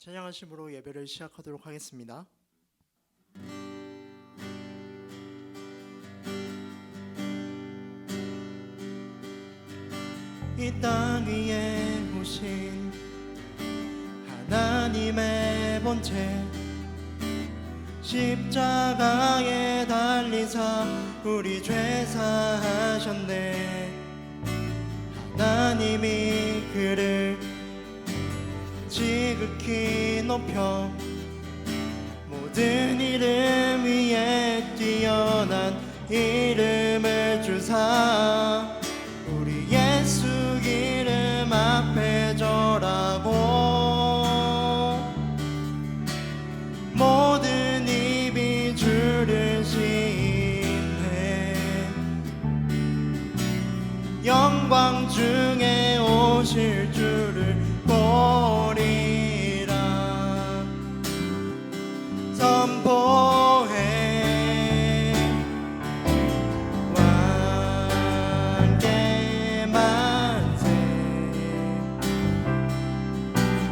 찬양하심으로 예배를 시작하도록 하겠습니다. 이 땅 위에 오신 하나님의 본체, 십자가에 달리사 우리 죄 사하셨네. 하나님이 그를 지극히 높여 모든 이름 위에 뛰어난 이름을 주사 우리 예수 이름 앞에 절하고 모든 입이 주를 시인해. 영광 중에 오실 주를 보리라. 선포해 왕께 만세.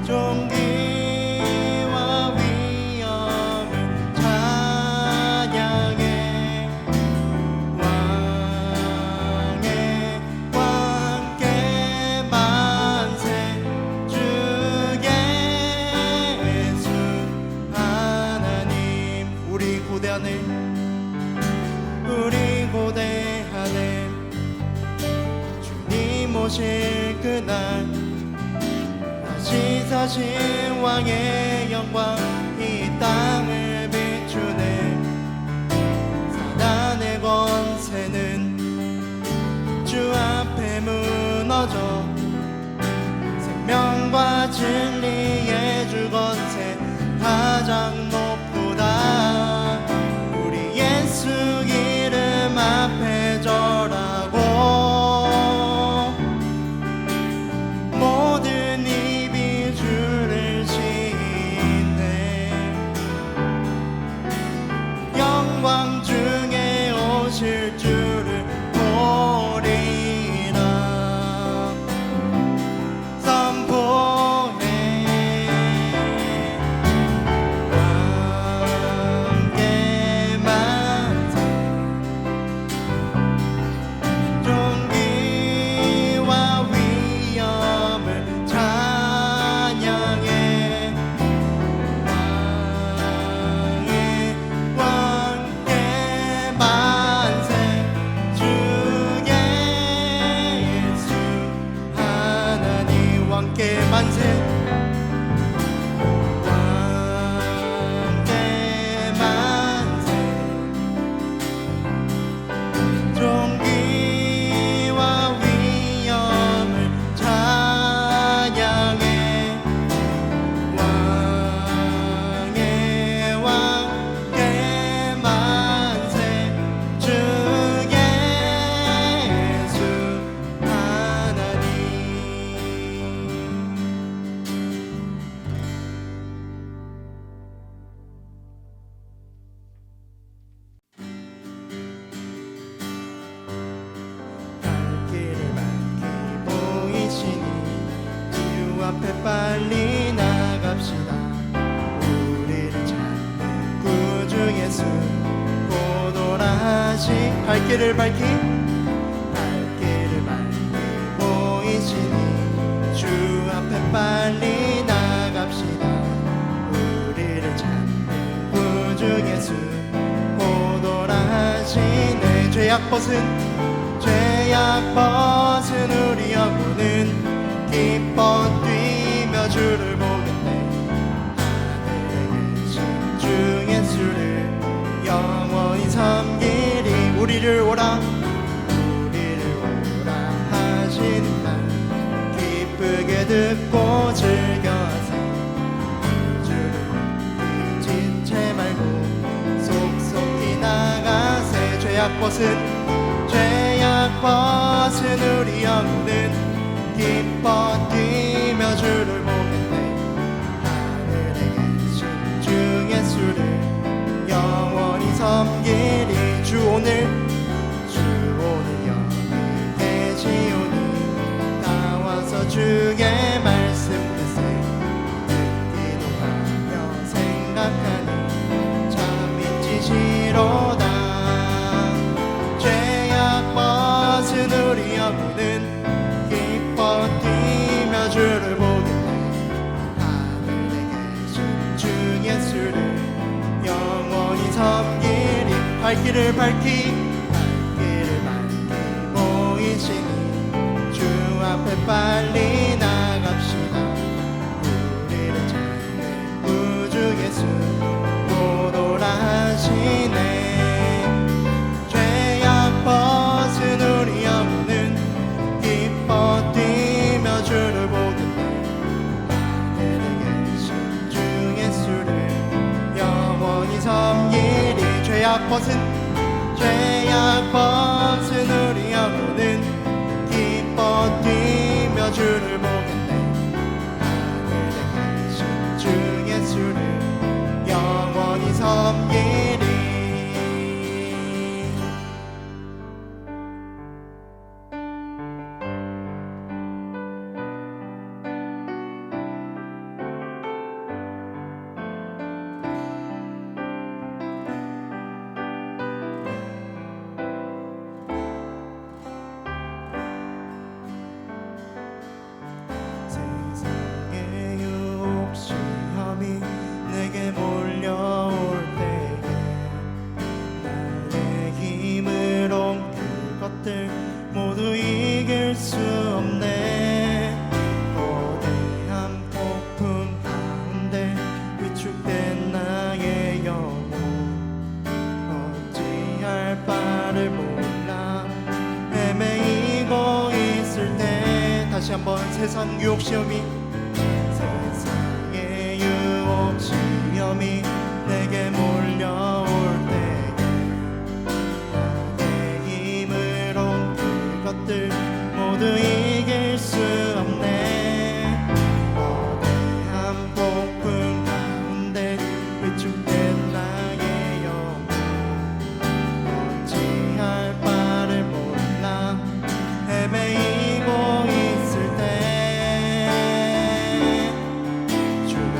존귀와 위엄을 찬양해. 왕의 왕께 만세. 주 예수 하나님. 우리 고대하네, 우리 고대하네. 주님 오실 그날 다시 사신 왕의 영광 이 땅을 비추네. 사단의 권세는 주 앞에 무너져 생명과 진리의 주 권세 가장 높도다. 우리 예수 이름 앞에 절하고 모든 입이 주를 시인해. 영광 중에 오실 주를 보리라. 선포해 왕께 만세. 존귀와 위엄을 찬양해. 왕의 왕께 만세. 주 예수 하나님 왕께 만세. 왕께 만세. 존귀와 위엄을 찬양해. 왕의 왕께 만세. 주 예수 하나님. 갈 길을 밝히 보이시니 주 앞에 빨리 나갑시다. 우리를 찾는 구주 예수 오노라 하시. 갈 길을 밝히 보이시니 주 앞에 빨리 나갑시다. 우리를 찾는 구주 예수 오노라 하시네. 죄악 벗은 우리 영혼은 기뻐 뛰며 주를 보겠네. 하늘에 계신 주 예수를 영원히 섬기리. 우리를 오라 하시는 말 기쁘게 듣고 즐겨하세. 주를 지체 말고 속속히 나가세. 죄악 벗은 우리 영혼은 기뻐 뛰며 주를 주의 말씀 듣세 기도하며 생각하니 참 인지시로다. 죄악 벗은 우리 영혼은 기뻐 뛰며 주를 보겠네. 하늘에 계신 주 예수를 영원히 섬기리. 발길을 밝히고 있으니 주 앞에 빨리 나갑시다. 우리를 찾는 구주 예수 곧 오라 하시네. 죄악 벗은 우리 영혼은 기뻐 뛰며 주를 보겠네. 하늘에 계신 주 예수를 영원히 섬기리. 죄악 벗은 우리 영혼은 기뻐 뛰며 주를 보겠네. 하늘에 계신 주 예수를 영원히 섬기리. 내게 몰려올 때에 나의 힘으론 그것들 모두 이길 수 없네. 거대한 폭풍 가운데 위축된 나의 영혼 어찌할 바를 몰라 헤매이고 있을 때 다시 한번 세상 유혹 시험이 시험이 내게 몰려올 때 나의 힘으론 그것들 모두 이길 수 없네. 거대한 폭풍 가운데 위축된 나의 영혼 어찌할 바를 몰라 헤매이고 있을 때 주를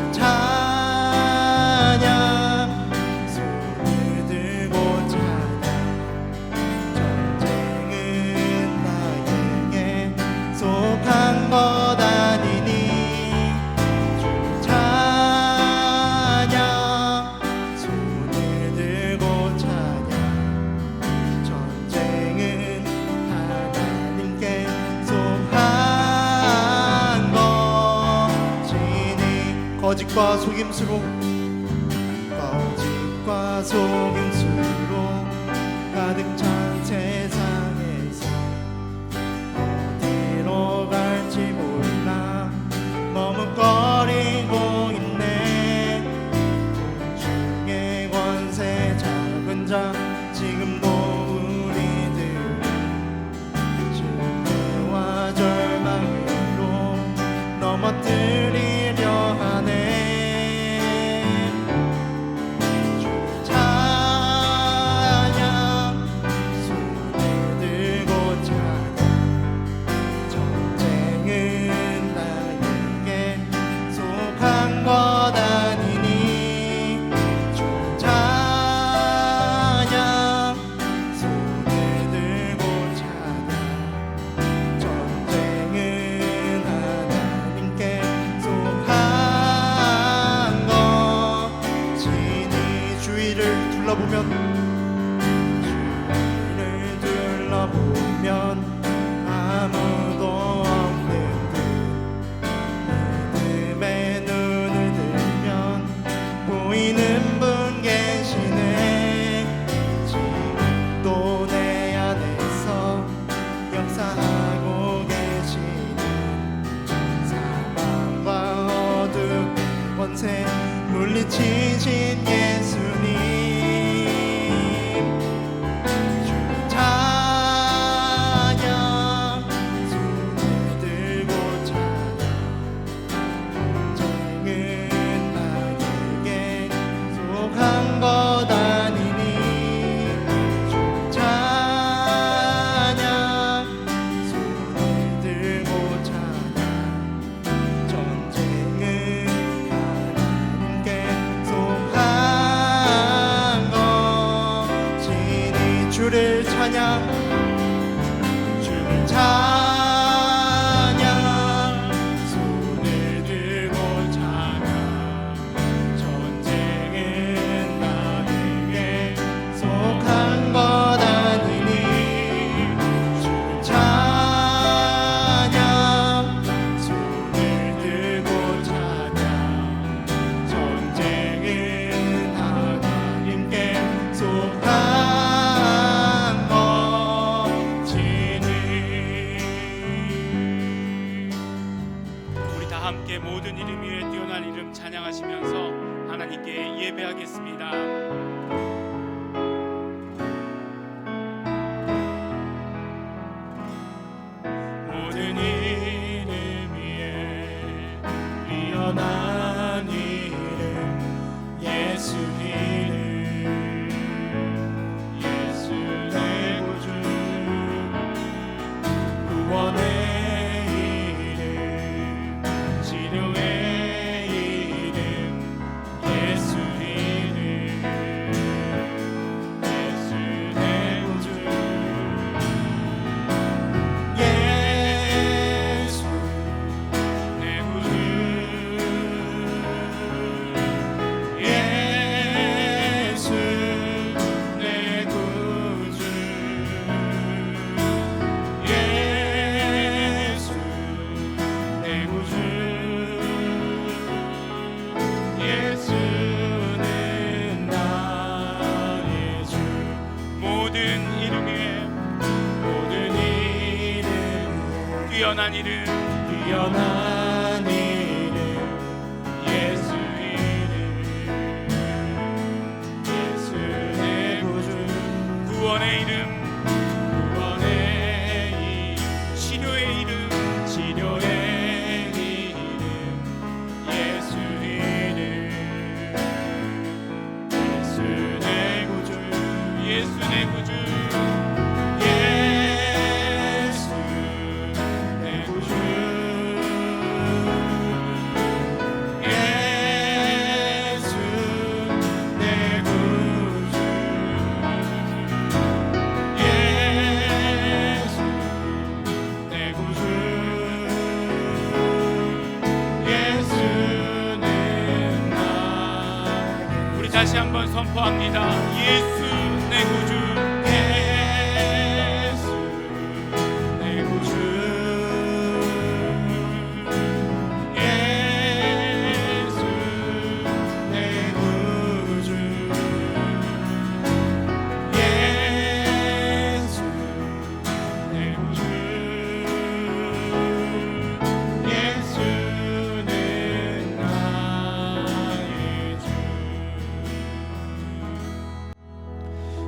거짓과 속임수로 가득 찬 세상에서 어디로 갈지 몰라 머뭇거리고 있네. 중의 권세 잡은 자 지금도 우리들 실패와 절망으로 넘어뜨리려 하네. 둘러보면 아무도 없는 듯 믿음의 눈을 들면 보이는 분 계시네. 지금도 내 안에서 역사하고 계시는 사망과 어둠 권세 물리치신 예수님 주를 찬양, 손을 들고 찬양. 전쟁은 나에게 속한 것 아니니 주를 찬양, 손을 들고 찬양. 전쟁은 하나님께 속한 것이니. 우리 다 함께 모든 이름 위에 뛰어난 이름 찬양하시면서 하나님께 예배하겠습니다. 모든 이름 위에 뛰어난 이름, 예수 이름, 예수 내 구주. 구원의 이름, 치료의 이름, 예수 이름, 예수 내 구주. 예수 내 구주, 예수 내 구주, 예수 내 구주, 예수는 나의 주. 모든 이름 위에 모든 이름, 뛰어난 이름 뛰어난 이름, 예수 이름, 예수 내 구주. 구원의 이름 구원의 이름, 치료의 이름 치료의 이름, 예수 이름, 예수 내 구주. 예수 내 구주 예수 내 구주, 예수 내 구주, 예수 내 구주, 예수는 나의. 우리 다시 한번 선포합니다. 예수 내 구주 예수 내 구주, 예수 내 구주, 예수 내 구주, 예수는 나의 주.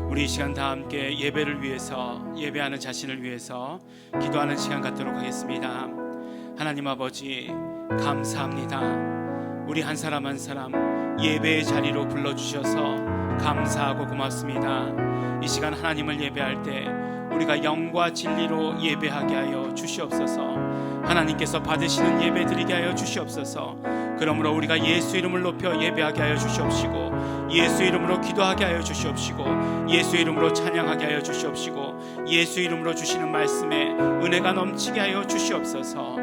우리 이 시간 다 함께 예배를 위해서, 예배하는 자신을 위해서 기도하는 시간 갖도록 하겠습니다. 하나님 아버지 감사합니다. 우리 한 사람 한 사람 예배의 자리로 불러주셔서 감사하고 고맙습니다. 이 시간 하나님을 예배할 때 우리가 영과 진리로 예배하게 하여 주시옵소서. 하나님께서 받으시는 예배 드리게 하여 주시옵소서. 그러므로 우리가 예수 이름을 높여 예배하게 하여 주시옵시고, 예수 이름으로 기도하게 하여 주시옵시고, 예수 이름으로 찬양하게 하여 주시옵시고, 예수 이름으로 주시는 말씀에 은혜가 넘치게 하여 주시옵소서.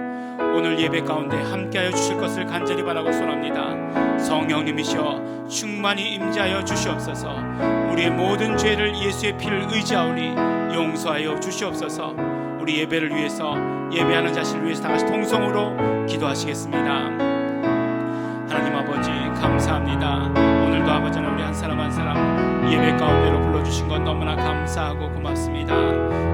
오늘 예배 가운데 함께하여 주실 것을 간절히 바라고 소원합니다. 성령님이시여 충만히 임재하여 주시옵소서. 우리의 모든 죄를 예수의 피를 의지하오니 용서하여 주시옵소서. 우리 예배를 위해서, 예배하는 자신을 위해서 다같이 통성으로 기도하시겠습니다. 하나님 아버지 감사합니다. 오늘도 아버지 하나님 우리 한 사람 한 사람 예배 가운데로 불러주신 것 너무나 감사하고 고맙습니다.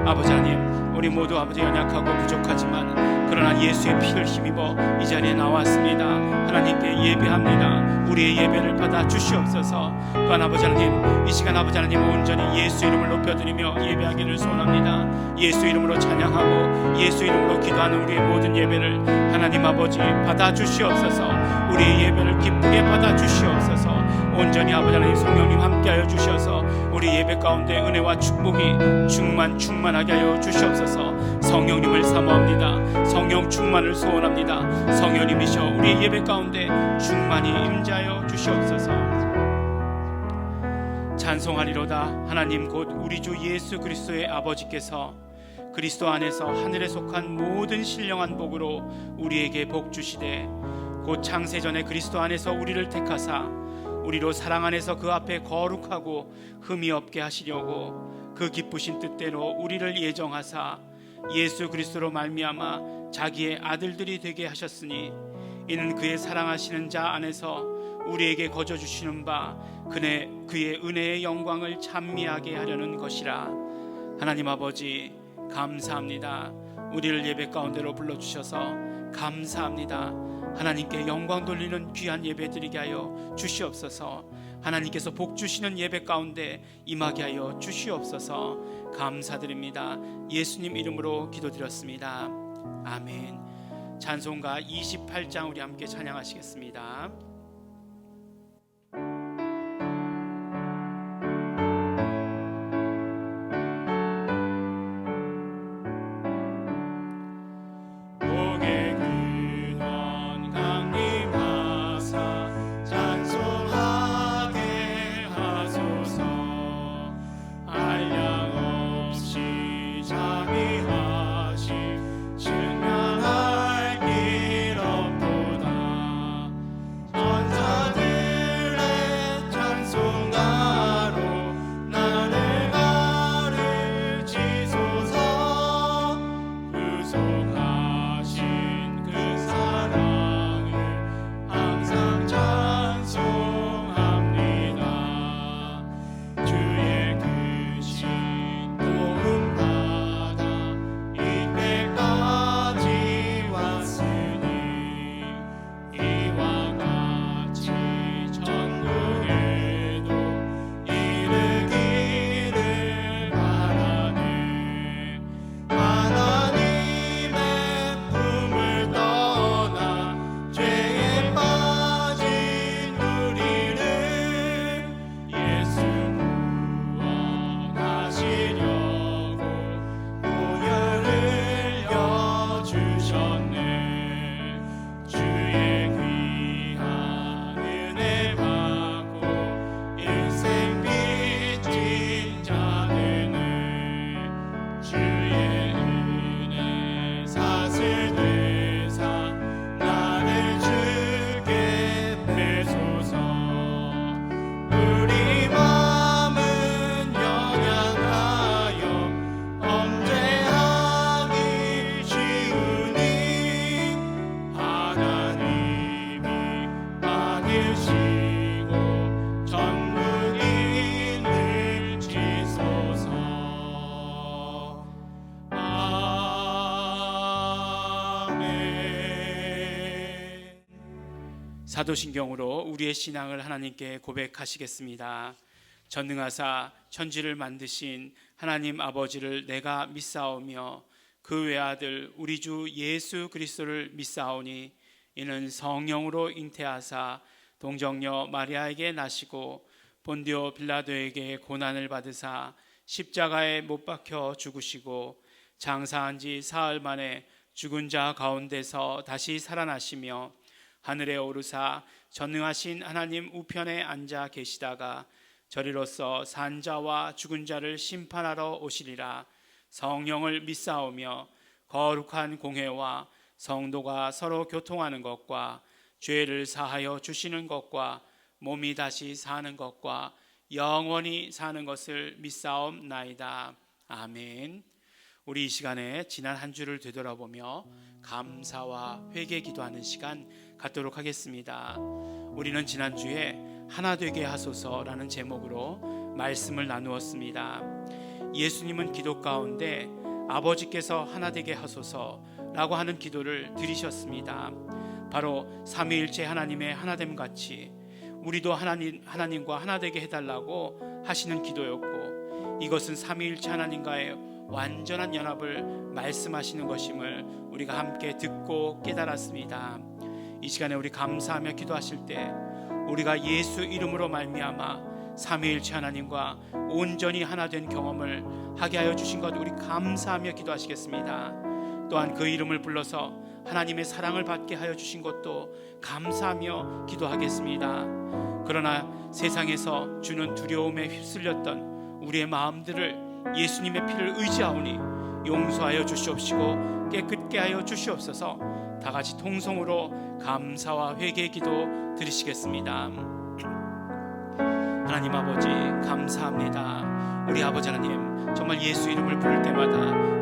아버지 하나님 우리 모두 아버지 연약하고 부족하지만 그러나 예수의 피를 힘입어 이 자리에 나왔습니다. 하나님께 예배합니다. 우리의 예배를 받아 주시옵소서. 또한 아버지 하나님 이 시간 아버지 하나님 온전히 예수 이름을 높여드리며 예배하기를 소원합니다. 예수 이름으로 찬양하고 예수 이름으로 기도하는 우리의 모든 예배를 하나님 아버지 받아 주시옵소서. 우리의 예배를 기쁘게 받아 주시옵소서. 온전히 아버지 하나님 성령님 함께하여 주셔서 우리 예배 가운데 은혜와 축복이 충만하게 하여 주시옵소서. 성령님을 사모합니다. 성령 충만을 소원합니다. 성령님이셔 우리 예배 가운데 충만히 임재하여 주시옵소서. 찬송하리로다. 하나님 곧 우리 주 예수 그리스도의 아버지께서 그리스도 안에서 하늘에 속한 모든 신령한 복으로 우리에게 복 주시되 곧 창세전에 그리스도 안에서 우리를 택하사 우리로 사랑 안에서 그 앞에 거룩하고 흠이 없게 하시려고 그 기쁘신 뜻대로 우리를 예정하사 예수 그리스도로 말미암아 자기의 아들들이 되게 하셨으니 이는 그의 사랑하시는 자 안에서 우리에게 거저 주시는 바 그의 은혜의 영광을 찬미하게 하려는 것이라. 하나님 아버지 감사합니다. 우리를 예배 가운데로 불러주셔서 감사합니다. 하나님께 영광 돌리는 귀한 예배 드리게 하여 주시옵소서. 하나님께서 복 주시는 예배 가운데 임하게 하여 주시옵소서. 감사드립니다. 예수님 이름으로 기도드렸습니다. 아멘. 찬송가 28장 우리 함께 찬양하시겠습니다. 사도신경으로 우리의 신앙을 하나님께 고백하시겠습니다. 전능하사 천지를 만드신 하나님 아버지를 내가 믿사오며 그 외아들 우리 주 예수 그리스도를 믿사오니 이는 성령으로 잉태하사 동정녀 마리아에게 나시고 본디오 빌라도에게 고난을 받으사 십자가에 못 박혀 죽으시고 장사한 지 사흘 만에 죽은 자 가운데서 다시 살아나시며 하늘에 오르사 전능하신 하나님 우편에 앉아 계시다가 저리로서 산 자와 죽은 자를 심판하러 오시리라. 성령을 믿사오며 거룩한 공회와 성도가 서로 교통하는 것과 죄를 사하여 주시는 것과 몸이 다시 사는 것과 영원히 사는 것을 믿사옵나이다. 아멘. 우리 이 시간에 지난 한 주를 되돌아보며 감사와 회개 기도하는 시간 갖도록 하겠습니다. 우리는 지난주에 하나 되게 하소서라는 제목으로 말씀을 나누었습니다. 예수님은 기도 가운데 아버지께서 하나 되게 하소서라고 하는 기도를 드리셨습니다. 바로 삼위일체 하나님의 하나됨 같이 우리도 하나님과 하나 되게 해달라고 하시는 기도였고, 이것은 삼위일체 하나님과의 완전한 연합을 말씀하시는 것임을 우리가 함께 듣고 깨달았습니다. 이 시간에 우리 감사하며 기도하실 때 우리가 예수 이름으로 말미암아 삼위일체 하나님과 온전히 하나 된 경험을 하게 하여 주신 것 우리 감사하며 기도하시겠습니다. 또한 그 이름을 불러서 하나님의 사랑을 받게 하여 주신 것도 감사하며 기도하겠습니다. 그러나 세상에서 주는 두려움에 휩쓸렸던 우리의 마음들을 예수님의 피를 의지하오니 용서하여 주시옵시고 깨끗게 하여 주시옵소서. 다 같이 통성으로 감사와 회개의 기도 드리시겠습니다. 하나님 아버지 감사합니다. 우리 아버지 하나님, 정말 예수 이름을 부를 때마다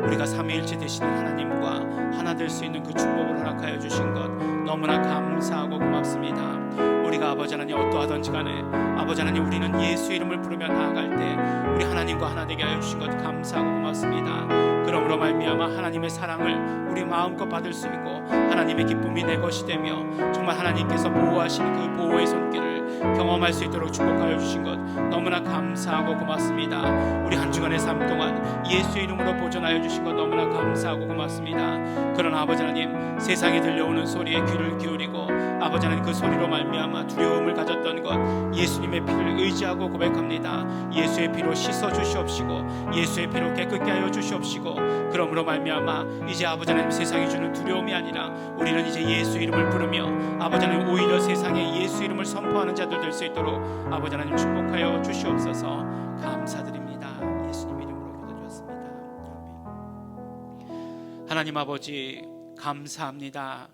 우리가 삼위일체 되시는 하나님과 하나 될 수 있는 그 축복을 허락하여 주신 것 너무나 감사하고 고맙습니다. 우리가 아버지 하나님 어떠하든지 간에 아버지 하나님 우리는 예수 이름을 부르며 나아갈 때 우리 하나님과 하나 되게 하여 주신 것 감사하고 고맙습니다. 그러므로 말미암아 하나님의 사랑을 우리 마음껏 받을 수 있고 하나님의 기쁨이 내 것이 되며 정말 하나님께서 보호하시는 그 보호의 손길을 경험할 수 있도록 축복하여 주신 것 너무나 감사하고 고맙습니다. 우리 한 주간의 삶 동안 예수 이름으로 보존하여 주신 것 너무나 감사하고 고맙습니다. 그러나 아버지 하나님 세상에 들려오는 소리에 귀를 기울이고 아버지 하나님 그 소리로 말미암아 두려움을 가졌던 것 예수님의 피를 의지하고 고백합니다. 예수의 피로 씻어 주시옵시고 예수의 피로 깨끗게 하여 주시옵시고 그러므로 말미암아 이제 아버지 하나님 세상이 주는 두려움이 아니라 우리는 이제 예수 이름을 부르며 아버지 하나님 오히려 세상에 예수 이름을 선포하는 자들 될 수 있도록 아버지 하나님 축복하여 주시옵소서. 감사드립니다. 예수님 이름으로 기도드렸습니다. 아멘. 하나님 아버지 감사합니다.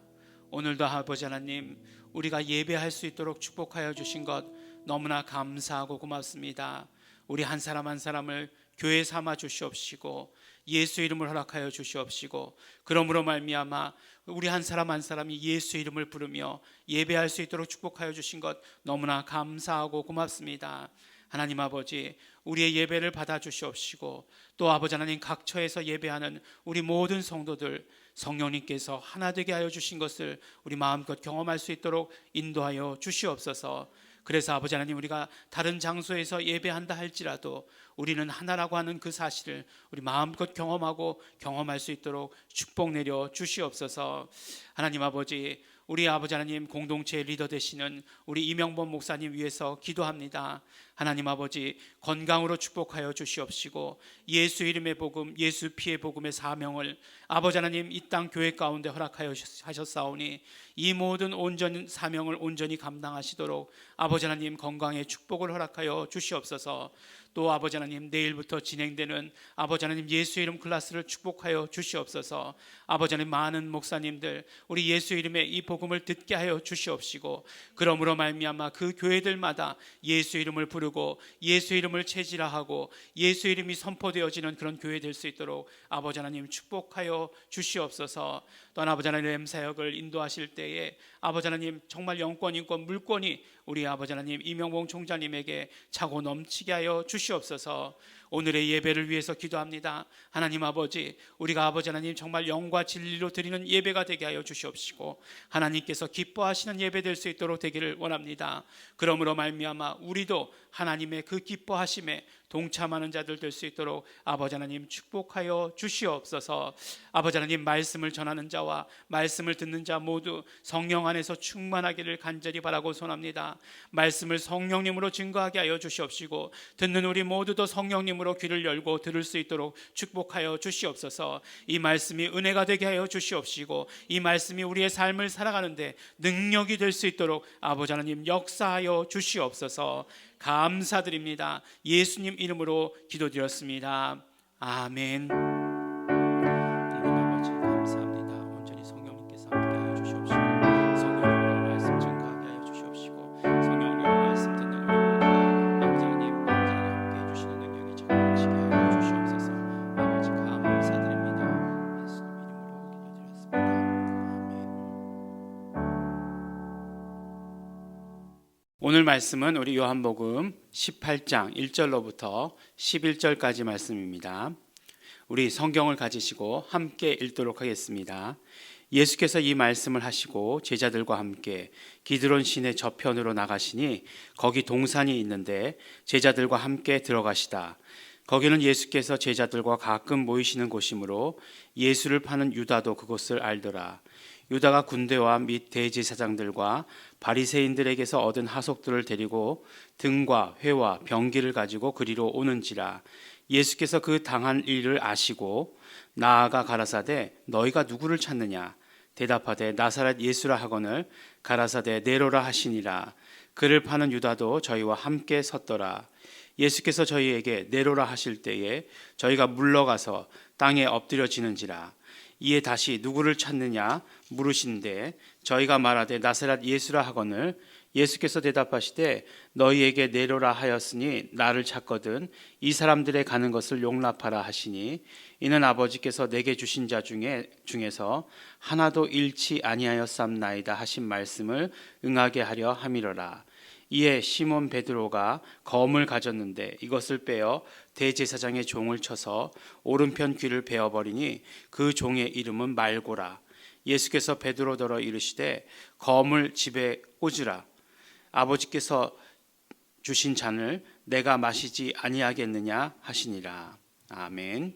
오늘도 아버지 하나님 우리가 예배할 수 있도록 축복하여 주신 것 너무나 감사하고 고맙습니다. 우리 한 사람 한 사람을 교회 삼아 주시옵시고 예수 이름을 허락하여 주시옵시고 그러므로 말미암아 우리 한 사람 한 사람이 예수 이름을 부르며 예배할 수 있도록 축복하여 주신 것 너무나 감사하고 고맙습니다. 하나님 아버지 우리의 예배를 받아 주시옵시고 또 아버지 하나님 각처에서 예배하는 우리 모든 성도들 성령님께서 하나 되게 하여 주신 것을 우리 마음껏 경험할 수 있도록 인도하여 주시옵소서. 그래서 아버지 하나님 우리가 다른 장소에서 예배한다 할지라도 우리는 하나라고 하는 그 사실을 우리 마음껏 경험하고 경험할 수 있도록 축복 내려 주시옵소서. 하나님 아버지 우리 아버지 하나님 공동체의 리더 되시는 우리 이명범 목사님 위해서 기도합니다. 하나님 아버지 건강으로 축복하여 주시옵시고 예수 이름의 복음 예수 피의 복음의 사명을 아버지 하나님 이 땅 교회 가운데 허락하여 하셨사오니 이 모든 온전 사명을 온전히 감당하시도록 아버지 하나님 건강의 축복을 허락하여 주시옵소서. 또 아버지 하나님 내일부터 진행되는 아버지 하나님 예수 이름 클래스를 축복하여 주시옵소서. 아버지 하나님 많은 목사님들 우리 예수 이름의 이 복음을 듣게 하여 주시옵시고 그러므로 말미암아 그 교회들마다 예수 이름을 부르고 예수 이름을 체질화하고 예수 이름이 선포되어지는 그런 교회 될 수 있도록 아버지 하나님 축복하여 주시옵소서. 또한 아버지 하나님 렘사역을 인도하실 때에 아버지 하나님 정말 영권 인권 물권이 우리 아버지 하나님 이명봉 총장님에게 차고 넘치게 하여 주시옵소서. 오늘의 예배를 위해서 기도합니다. 하나님 아버지 우리가 아버지 하나님 정말 영과 진리로 드리는 예배가 되게 하여 주시옵시고 하나님께서 기뻐하시는 예배 될 수 있도록 되기를 원합니다. 그러므로 말미암아 우리도 하나님의 그 기뻐하심에 동참하는 자들 될 수 있도록 아버지 하나님 축복하여 주시옵소서. 아버지 하나님 말씀을 전하는 자와 말씀을 듣는 자 모두 성령 안에서 충만하기를 간절히 바라고 소원합니다. 말씀을 성령님으로 증거하게 하여 주시옵시고 듣는 우리 모두도 성령님으로 귀를 열고 들을 수 있도록 축복하여 주시옵소서. 이 말씀이 은혜가 되게 하여 주시옵시고 이 말씀이 우리의 삶을 살아가는데 능력이 될 수 있도록 아버지 하나님 역사하여 주시옵소서. 감사드립니다. 예수님 이름으로 기도드렸습니다. 아멘. 하나님 아버지 감사합니다. 온전히 성령님께서 함께하여 주시옵시고 성령님으로 말씀 증거하게 하여 주시옵시고 성령님으로 말씀 듣는 우리 모두가 아버지 하나님 함께해 주시는 능력이 자라나게 하여 주시옵소서. 아버지 감사드립니다. 예수님 이름으로 기도드렸습니다. 오늘 말씀은 우리 요한복음 18장 1절로부터 11절까지 말씀입니다. 우리 성경을 가지시고 함께 읽도록 하겠습니다. 예수께서 이 말씀을 하시고 제자들과 함께 기드론 시내 저편으로 나가시니 거기 동산이 있는데 제자들과 함께 들어가시다. 거기는 예수께서 제자들과 가끔 모이시는 곳이므로 예수를 파는 유다도 그곳을 알더라. 유다가 군대와 및 대제사장들과 바리새인들에게서 얻은 하속들을 데리고 등과 회와 병기를 가지고 그리로 오는지라. 예수께서 그 당한 일을 아시고 나아가 가라사대 너희가 누구를 찾느냐. 대답하되 나사렛 예수라 하거늘 가라사대 네로라 하시니라. 그를 파는 유다도 저희와 함께 섰더라. 예수께서 저희에게 내로라 하실 때에 저희가 물러가서 땅에 엎드려지는지라. 이에 다시 누구를 찾느냐 물으신데 저희가 말하되 나사렛 예수라 하거늘 예수께서 대답하시되 너희에게 내로라 하였으니 나를 찾거든 이 사람들의 가는 것을 용납하라 하시니 이는 아버지께서 내게 주신 자 중에서 하나도 잃지 아니하였삼나이다 하신 말씀을 응하게 하려 함이로라. 이에 시몬 베드로가 검을 가졌는데 이것을 빼어 대제사장의 종을 쳐서 오른편 귀를 베어버리니 그 종의 이름은 말고라. 예수께서 베드로더러 이르시되 검을 집에 꽂으라. 아버지께서 주신 잔을 내가 마시지 아니하겠느냐 하시니라. 아멘.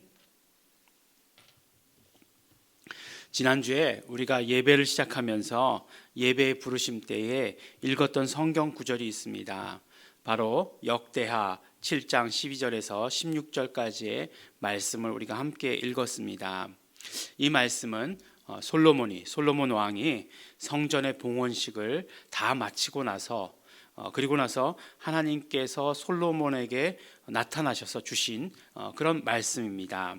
지난주에 우리가 예배를 시작하면서 예배의 부르심 때에 읽었던 성경 구절이 있습니다. 바로 역대하 7장 12절에서 16절까지의 말씀을 우리가 함께 읽었습니다. 이 말씀은 솔로몬 왕이 성전의 봉헌식을 다 마치고 나서 그리고 나서 하나님께서 솔로몬에게 나타나셔서 주신 그런 말씀입니다.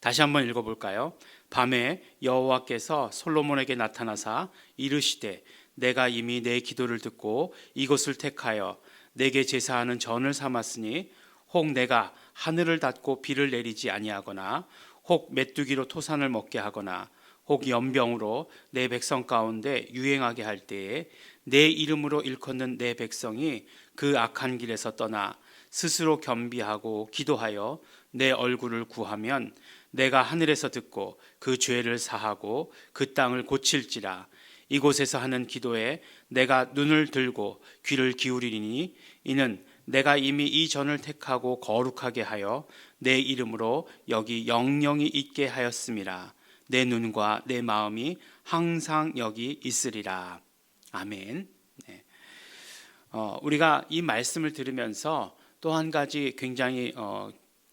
다시 한번 읽어볼까요? 밤에 여호와께서 솔로몬에게 나타나사 이르시되 내가 이미 내 기도를 듣고 이곳을 택하여 내게 제사하는 전을 삼았으니 혹 내가 하늘을 닫고 비를 내리지 아니하거나 혹 메뚜기로 토산을 먹게 하거나 혹 연병으로 내 백성 가운데 유행하게 할 때에 내 이름으로 일컫는 내 백성이 그 악한 길에서 떠나 스스로 겸비하고 기도하여 내 얼굴을 구하면 내가 하늘에서 듣고 그 죄를 사하고 그 땅을 고칠지라. 이곳에서 하는 기도에 내가 눈을 들고 귀를 기울이리니 이는 내가 이미 이 전을 택하고 거룩하게 하여 내 이름으로 여기 영영이 있게 하였음이라. 내 눈과 내 마음이 항상 여기 있으리라. 아멘. 네. 우리가 이 말씀을 들으면서 또 한 가지 굉장히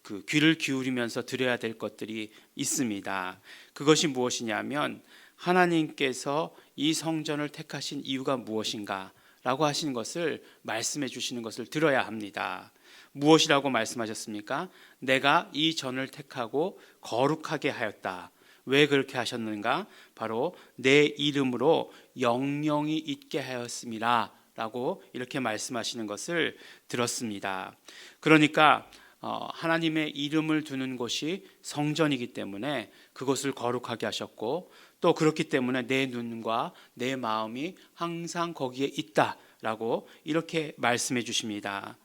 그 귀를 기울이면서 들어야 될 것들이 있습니다. 그것이 무엇이냐면 하나님께서 이 성전을 택하신 이유가 무엇인가 라고 하시는 것을 말씀해 주시는 것을 들어야 합니다. 무엇이라고 말씀하셨습니까? 내가 이 전을 택하고 거룩하게 하였다. 왜 그렇게 하셨는가? 바로 내 이름으로 영영이 있게 하였습니다 라고 이렇게 말씀하시는 것을 들었습니다. 그러니까 하나님의 이름을 두는 곳이 성전이기 때문에 그것을 거룩하게 하셨고 또 그렇기 때문에 내 눈과 내 마음이 항상 거기에 있다라고 이렇게 말씀해 주십니다.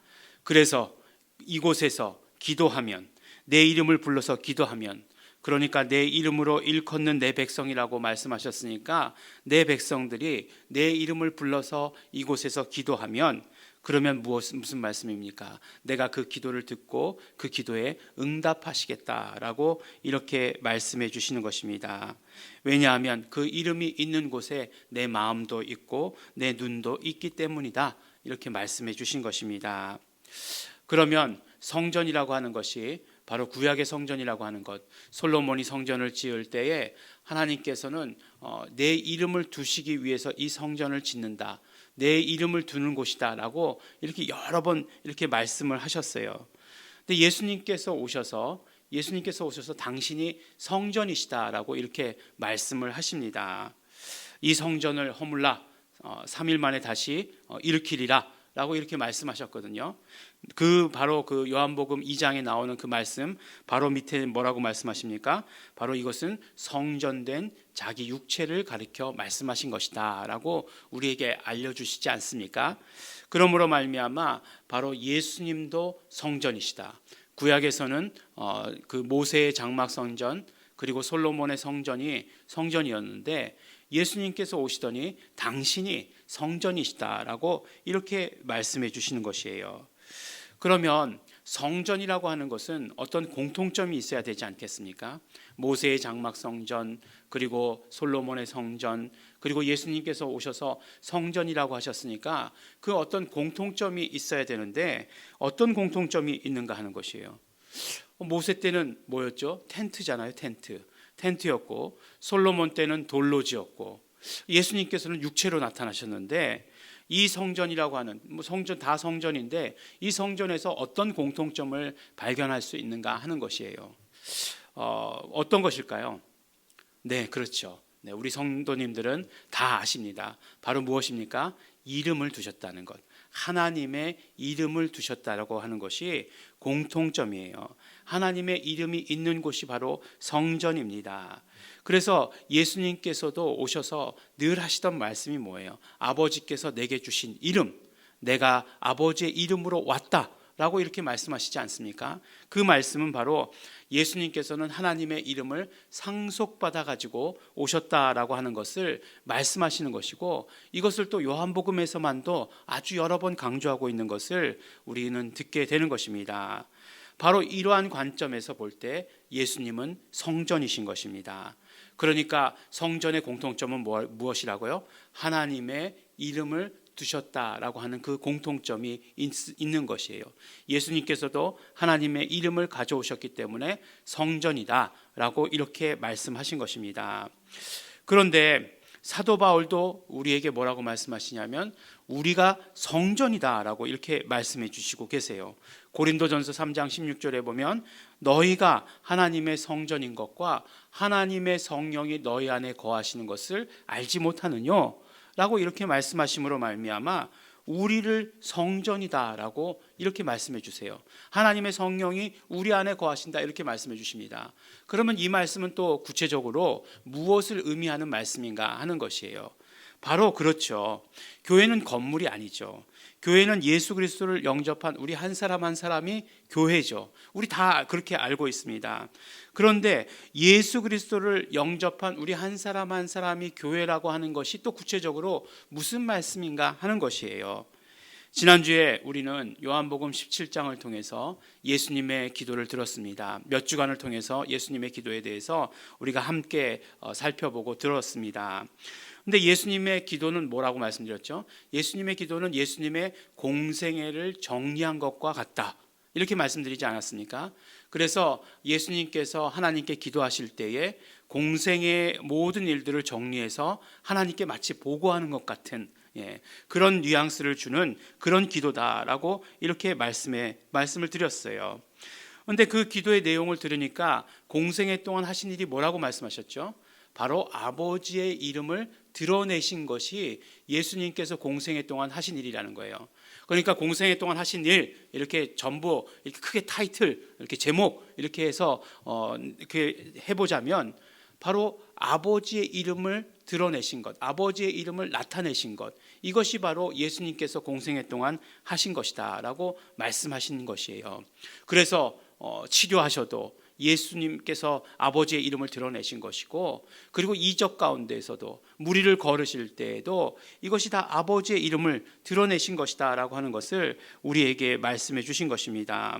그래서 이곳에서 기도하면 내 이름을 불러서 기도하면 그러니까 내 이름으로 일컫는 내 백성이라고 말씀하셨으니까 내 백성들이 내 이름을 불러서 이곳에서 기도하면 그러면 무슨 말씀입니까? 내가 그 기도를 듣고 그 기도에 응답하시겠다라고 이렇게 말씀해 주시는 것입니다. 왜냐하면 그 이름이 있는 곳에 내 마음도 있고 내 눈도 있기 때문이다. 이렇게 말씀해 주신 것입니다. 그러면 성전이라고 하는 것이 바로 구약의 성전이라고 하는 것, 솔로몬이 성전을 지을 때에 하나님께서는 내 이름을 두시기 위해서 이 성전을 짓는다. 내 이름을 두는 곳이다 라고 이렇게 여러 번 이렇게 말씀을 하셨어요. 근데 예수님께서 오셔서 당신이 성전이시다 라고 이렇게 말씀을 하십니다. 이 성전을 허물라 3일 만에 다시 일으키리라 라고 이렇게 말씀하셨거든요. 바로 그 요한복음 2장에 나오는 그 말씀 바로 밑에 뭐라고 말씀하십니까? 바로 이것은 성전된 자기 육체를 가리켜 말씀하신 것이다 라고 우리에게 알려주시지 않습니까? 그러므로 말미암아 바로 예수님도 성전이시다. 구약에서는 그 모세의 장막 성전 그리고 솔로몬의 성전이 성전이었는데 예수님께서 오시더니 당신이 성전이시다라고 이렇게 말씀해 주시는 것이에요. 그러면 성전이라고 하는 것은 어떤 공통점이 있어야 되지 않겠습니까? 모세의 장막 성전, 그리고 솔로몬의 성전, 그리고 예수님께서 오셔서 성전이라고 하셨으니까 그 어떤 공통점이 있어야 되는데 어떤 공통점이 있는가 하는 것이에요. 모세 때는 뭐였죠? 텐트잖아요. 텐트였고 솔로몬 때는 돌로 지었고 예수님께서는 육체로 나타나셨는데 이 성전이라고 하는 성전 다 성전인데 이 성전에서 어떤 공통점을 발견할 수 있는가 하는 것이에요. 어떤 것일까요? 네, 그렇죠. 네, 우리 성도님들은 다 아십니다. 바로 무엇입니까? 이름을 두셨다는 것. 하나님의 이름을 두셨다라고 하는 것이 공통점이에요. 하나님의 이름이 있는 곳이 바로 성전입니다. 그래서 예수님께서도 오셔서 늘 하시던 말씀이 뭐예요? 아버지께서 내게 주신 이름, 내가 아버지의 이름으로 왔다 라고 이렇게 말씀하시지 않습니까? 그 말씀은 바로 예수님께서는 하나님의 이름을 상속받아 가지고 오셨다라고 하는 것을 말씀하시는 것이고, 이것을 또 요한복음에서만도 아주 여러 번 강조하고 있는 것을 우리는 듣게 되는 것입니다. 바로 이러한 관점에서 볼 때 예수님은 성전이신 것입니다. 그러니까 성전의 공통점은 무엇이라고요? 하나님의 이름을 두셨다라고 하는 그 공통점이 있는 것이에요. 예수님께서도 하나님의 이름을 가져오셨기 때문에 성전이다라고 이렇게 말씀하신 것입니다. 그런데 사도 바울도 우리에게 뭐라고 말씀하시냐면 우리가 성전이다라고 이렇게 말씀해 주시고 계세요. 고린도전서 3장 16절에 보면 너희가 하나님의 성전인 것과 하나님의 성령이 너희 안에 거하시는 것을 알지 못하느냐 라고 이렇게 말씀하심으로 말미암아 우리를 성전이다라고 이렇게 말씀해 주세요. 하나님의 성령이 우리 안에 거하신다 이렇게 말씀해 주십니다. 그러면 이 말씀은 또 구체적으로 무엇을 의미하는 말씀인가 하는 것이에요. 바로 그렇죠. 교회는 건물이 아니죠. 교회는 예수 그리스도를 영접한 우리 한 사람 한 사람이 교회죠. 우리 다 그렇게 알고 있습니다. 그런데 예수 그리스도를 영접한 우리 한 사람 한 사람이 교회라고 하는 것이 또 구체적으로 무슨 말씀인가 하는 것이에요. 지난주에 우리는 요한복음 17장을 통해서 예수님의 기도를 들었습니다. 몇 주간을 통해서 예수님의 기도에 대해서 우리가 함께 살펴보고 들었습니다. 근데 예수님의 기도는 뭐라고 말씀드렸죠? 예수님의 기도는 예수님의 공생애를 정리한 것과 같다. 이렇게 말씀드리지 않았습니까? 그래서 예수님께서 하나님께 기도하실 때에 공생의 모든 일들을 정리해서 하나님께 마치 보고하는 것 같은 그런 뉘앙스를 주는 그런 기도다라고 이렇게 말씀을 드렸어요. 그런데 그 기도의 내용을 들으니까 공생애 동안 하신 일이 뭐라고 말씀하셨죠? 바로 아버지의 이름을 드러내신 것이 예수님께서 공생애 동안 하신 일이라는 거예요. 그러니까 공생애 동안 하신 일 이렇게 전부 이렇게 크게 타이틀 이렇게 제목 이렇게 해서 이렇게 해보자면 바로 아버지의 이름을 드러내신 것, 아버지의 이름을 나타내신 것, 이것이 바로 예수님께서 공생애 동안 하신 것이다라고 말씀하신 것이에요. 그래서 치료하셔도 예수님께서 아버지의 이름을 드러내신 것이고, 그리고 이적 가운데에서도 무리를 걸으실 때에도 이것이 다 아버지의 이름을 드러내신 것이다 라고 하는 것을 우리에게 말씀해 주신 것입니다.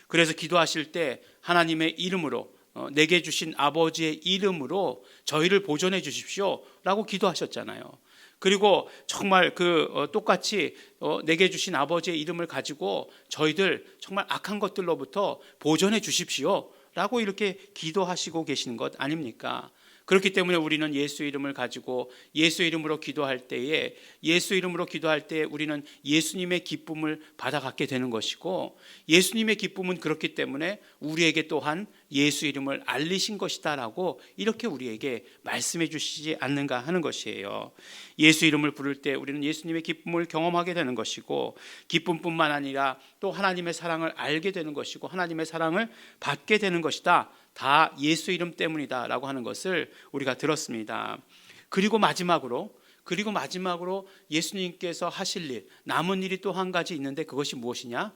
그래서 기도하실 때 하나님의 이름으로 내게 주신 아버지의 이름으로 저희를 보존해 주십시오 라고 기도하셨잖아요. 그리고 정말 똑같이 내게 주신 아버지의 이름을 가지고 저희들 정말 악한 것들로부터 보존해 주십시오 라고 이렇게 기도하시고 계시는 것 아닙니까? 그렇기 때문에 우리는 예수 이름을 가지고 예수 이름으로 기도할 때에 우리는 예수님의 기쁨을 받아갖게 되는 것이고, 예수님의 기쁨은 그렇기 때문에 우리에게 또한 예수 이름을 알리신 것이다라고 이렇게 우리에게 말씀해 주시지 않는가 하는 것이에요. 예수 이름을 부를 때 우리는 예수님의 기쁨을 경험하게 되는 것이고, 기쁨뿐만 아니라 또 하나님의 사랑을 알게 되는 것이고 하나님의 사랑을 받게 되는 것이다. 다 예수 이름 때문이다 라고 하는 것을 우리가 들었습니다. 그리고 마지막으로 예수님께서 하실 일, 남은 일이 또 한 가지 있는데 그것이 무엇이냐?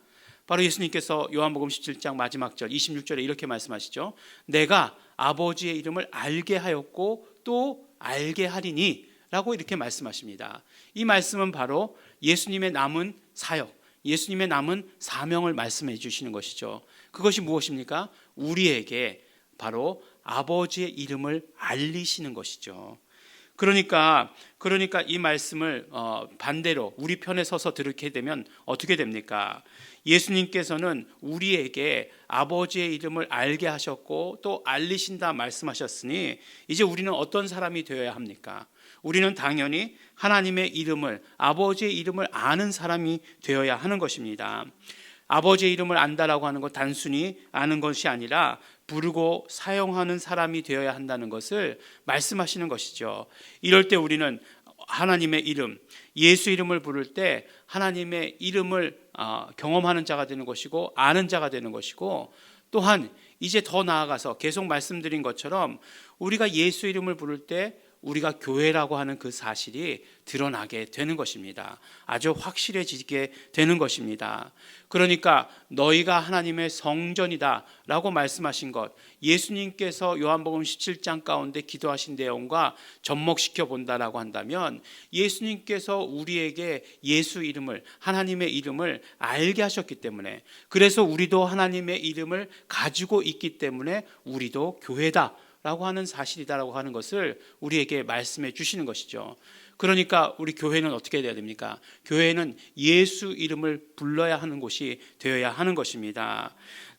바로 예수님께서 요한복음 17장 마지막 절 26절에 이렇게 말씀하시죠. 내가 아버지의 이름을 알게 하였고 또 알게 하리니 라고 이렇게 말씀하십니다. 이 말씀은 바로 예수님의 남은 사역, 예수님의 남은 사명을 말씀해 주시는 것이죠. 그것이 무엇입니까? 우리에게 바로 아버지의 이름을 알리시는 것이죠. 그러니까 이 말씀을 반대로 우리 편에 서서 들게 되면 어떻게 됩니까? 예수님께서는 우리에게 아버지의 이름을 알게 하셨고 또 알리신다 말씀하셨으니 이제 우리는 어떤 사람이 되어야 합니까? 우리는 당연히 하나님의 이름을, 아버지의 이름을 아는 사람이 되어야 하는 것입니다. 아버지의 이름을 안다라고 하는 것 단순히 아는 것이 아니라 부르고 사용하는 사람이 되어야 한다는 것을 말씀하시는 것이죠. 이럴 때 우리는 하나님의 이름, 예수 이름을 부를 때 하나님의 이름을 경험하는 자가 되는 것이고 아는 자가 되는 것이고, 또한 이제 더 나아가서 계속 말씀드린 것처럼 우리가 예수 이름을 부를 때 우리가 교회라고 하는 그 사실이 드러나게 되는 것입니다. 아주 확실해지게 되는 것입니다. 그러니까 너희가 하나님의 성전이다 라고 말씀하신 것, 예수님께서 요한복음 17장 가운데 기도하신 내용과 접목시켜 본다라고 한다면, 예수님께서 우리에게 예수 이름을, 하나님의 이름을 알게 하셨기 때문에, 그래서 우리도 하나님의 이름을 가지고 있기 때문에 우리도 교회다 라고 하는 사실이다라고 하는 것을 우리에게 말씀해 주시는 것이죠. 그러니까 우리 교회는 어떻게 돼야 됩니까? 교회는 예수 이름을 불러야 하는 곳이 되어야 하는 것입니다.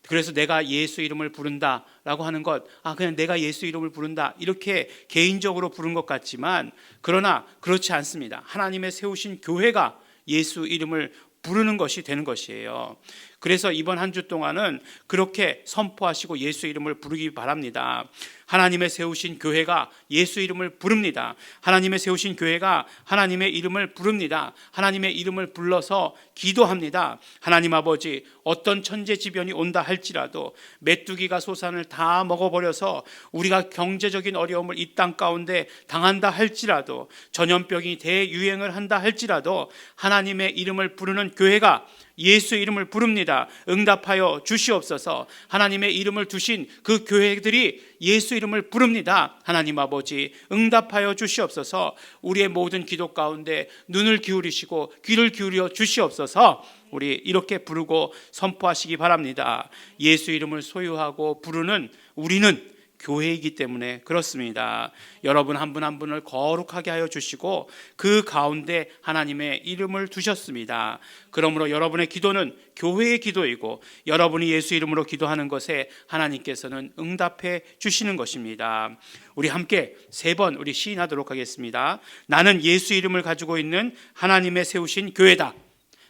그래서 내가 예수 이름을 부른다라고 하는 것, 그냥 내가 예수 이름을 부른다 이렇게 개인적으로 부른 것 같지만, 그러나 그렇지 않습니다. 하나님의 세우신 교회가 예수 이름을 부르는 것이 되는 것이에요. 그래서 이번 한 주 동안은 그렇게 선포하시고 예수 이름을 부르기 바랍니다. 하나님의 세우신 교회가 예수 이름을 부릅니다. 하나님의 세우신 교회가 하나님의 이름을 부릅니다. 하나님의 이름을 불러서 기도합니다. 하나님 아버지, 어떤 천재지변이 온다 할지라도, 메뚜기가 소산을 다 먹어버려서 우리가 경제적인 어려움을 이 땅 가운데 당한다 할지라도, 전염병이 대유행을 한다 할지라도 하나님의 이름을 부르는 교회가 예수 이름을 부릅니다. 응답하여 주시옵소서. 하나님의 이름을 두신 그 교회들이 예수 이름을 부릅니다. 하나님 아버지, 응답하여 주시옵소서. 우리의 모든 기도 가운데 눈을 기울이시고 귀를 기울여 주시옵소서. 우리 이렇게 부르고 선포하시기 바랍니다. 예수 이름을 소유하고 부르는 우리는 교회이기 때문에 그렇습니다. 여러분 한 분 한 분을 거룩하게 하여 주시고 그 가운데 하나님의 이름을 두셨습니다. 그러므로 여러분의 기도는 교회의 기도이고, 여러분이 예수 이름으로 기도하는 것에 하나님께서는 응답해 주시는 것입니다. 우리 함께 3번 우리 시인하도록 하겠습니다. 나는 예수 이름을 가지고 있는 하나님의 세우신 교회다.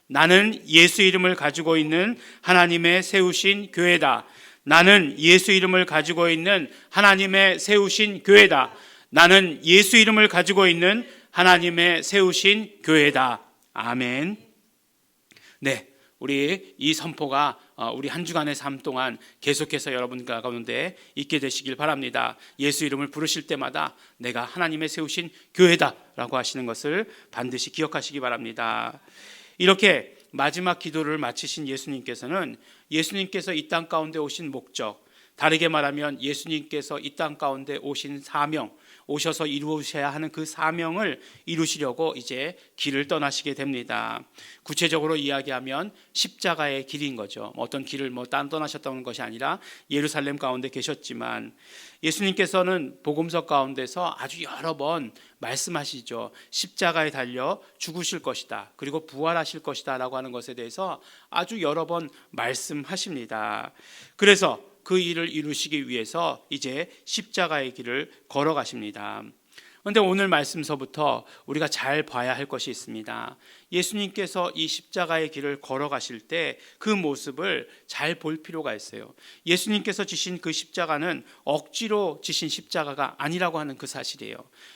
나는 예수 이름을 가지고 있는 하나님의 세우신 교회다. 나는 예수 이름을 가지고 있는 하나님의 세우신 교회다. 나는 예수 이름을 가지고 있는 하나님의 세우신 교회다. 아멘. 네, 우리 이 선포가 우리 한 주간의 삶 동안 계속해서 여러분 가운데 있게 되시길 바랍니다. 예수 이름을 부르실 때마다 내가 하나님의 세우신 교회다라고 하시는 것을 반드시 기억하시기 바랍니다. 이렇게 마지막 기도를 마치신 예수님께서는 예수님께서 이 땅 가운데 오신 목적, 다르게 말하면 예수님께서 이 땅 가운데 오신 사명, 오셔서 이루셔야 하는 그 사명을 이루시려고 이제 길을 떠나시게 됩니다. 구체적으로 이야기하면 십자가의 길인 거죠. 어떤 길을 떠나셨다는 것이 아니라 예루살렘 가운데 계셨지만, 예수님께서는 복음서 가운데서 아주 여러 번 말씀하시죠. 십자가에 달려 죽으실 것이다, 그리고 부활하실 것이다 라고 하는 것에 대해서 아주 여러 번 말씀하십니다. 그래서 그 일을 이루시기 위해서 이제 십자가의 길을 걸어가십니다. 그런데 오늘 말씀서부터 우리가 잘 봐야 할 것이 있습니다. 예수님께서 이 십자가의 길을 걸어가실 때 그 모습을 잘 볼 필요가 있어요. 예수님께서 지신 그 십자가는 억지로 지신 십자가가 아니라고 하는 그 사실이에요.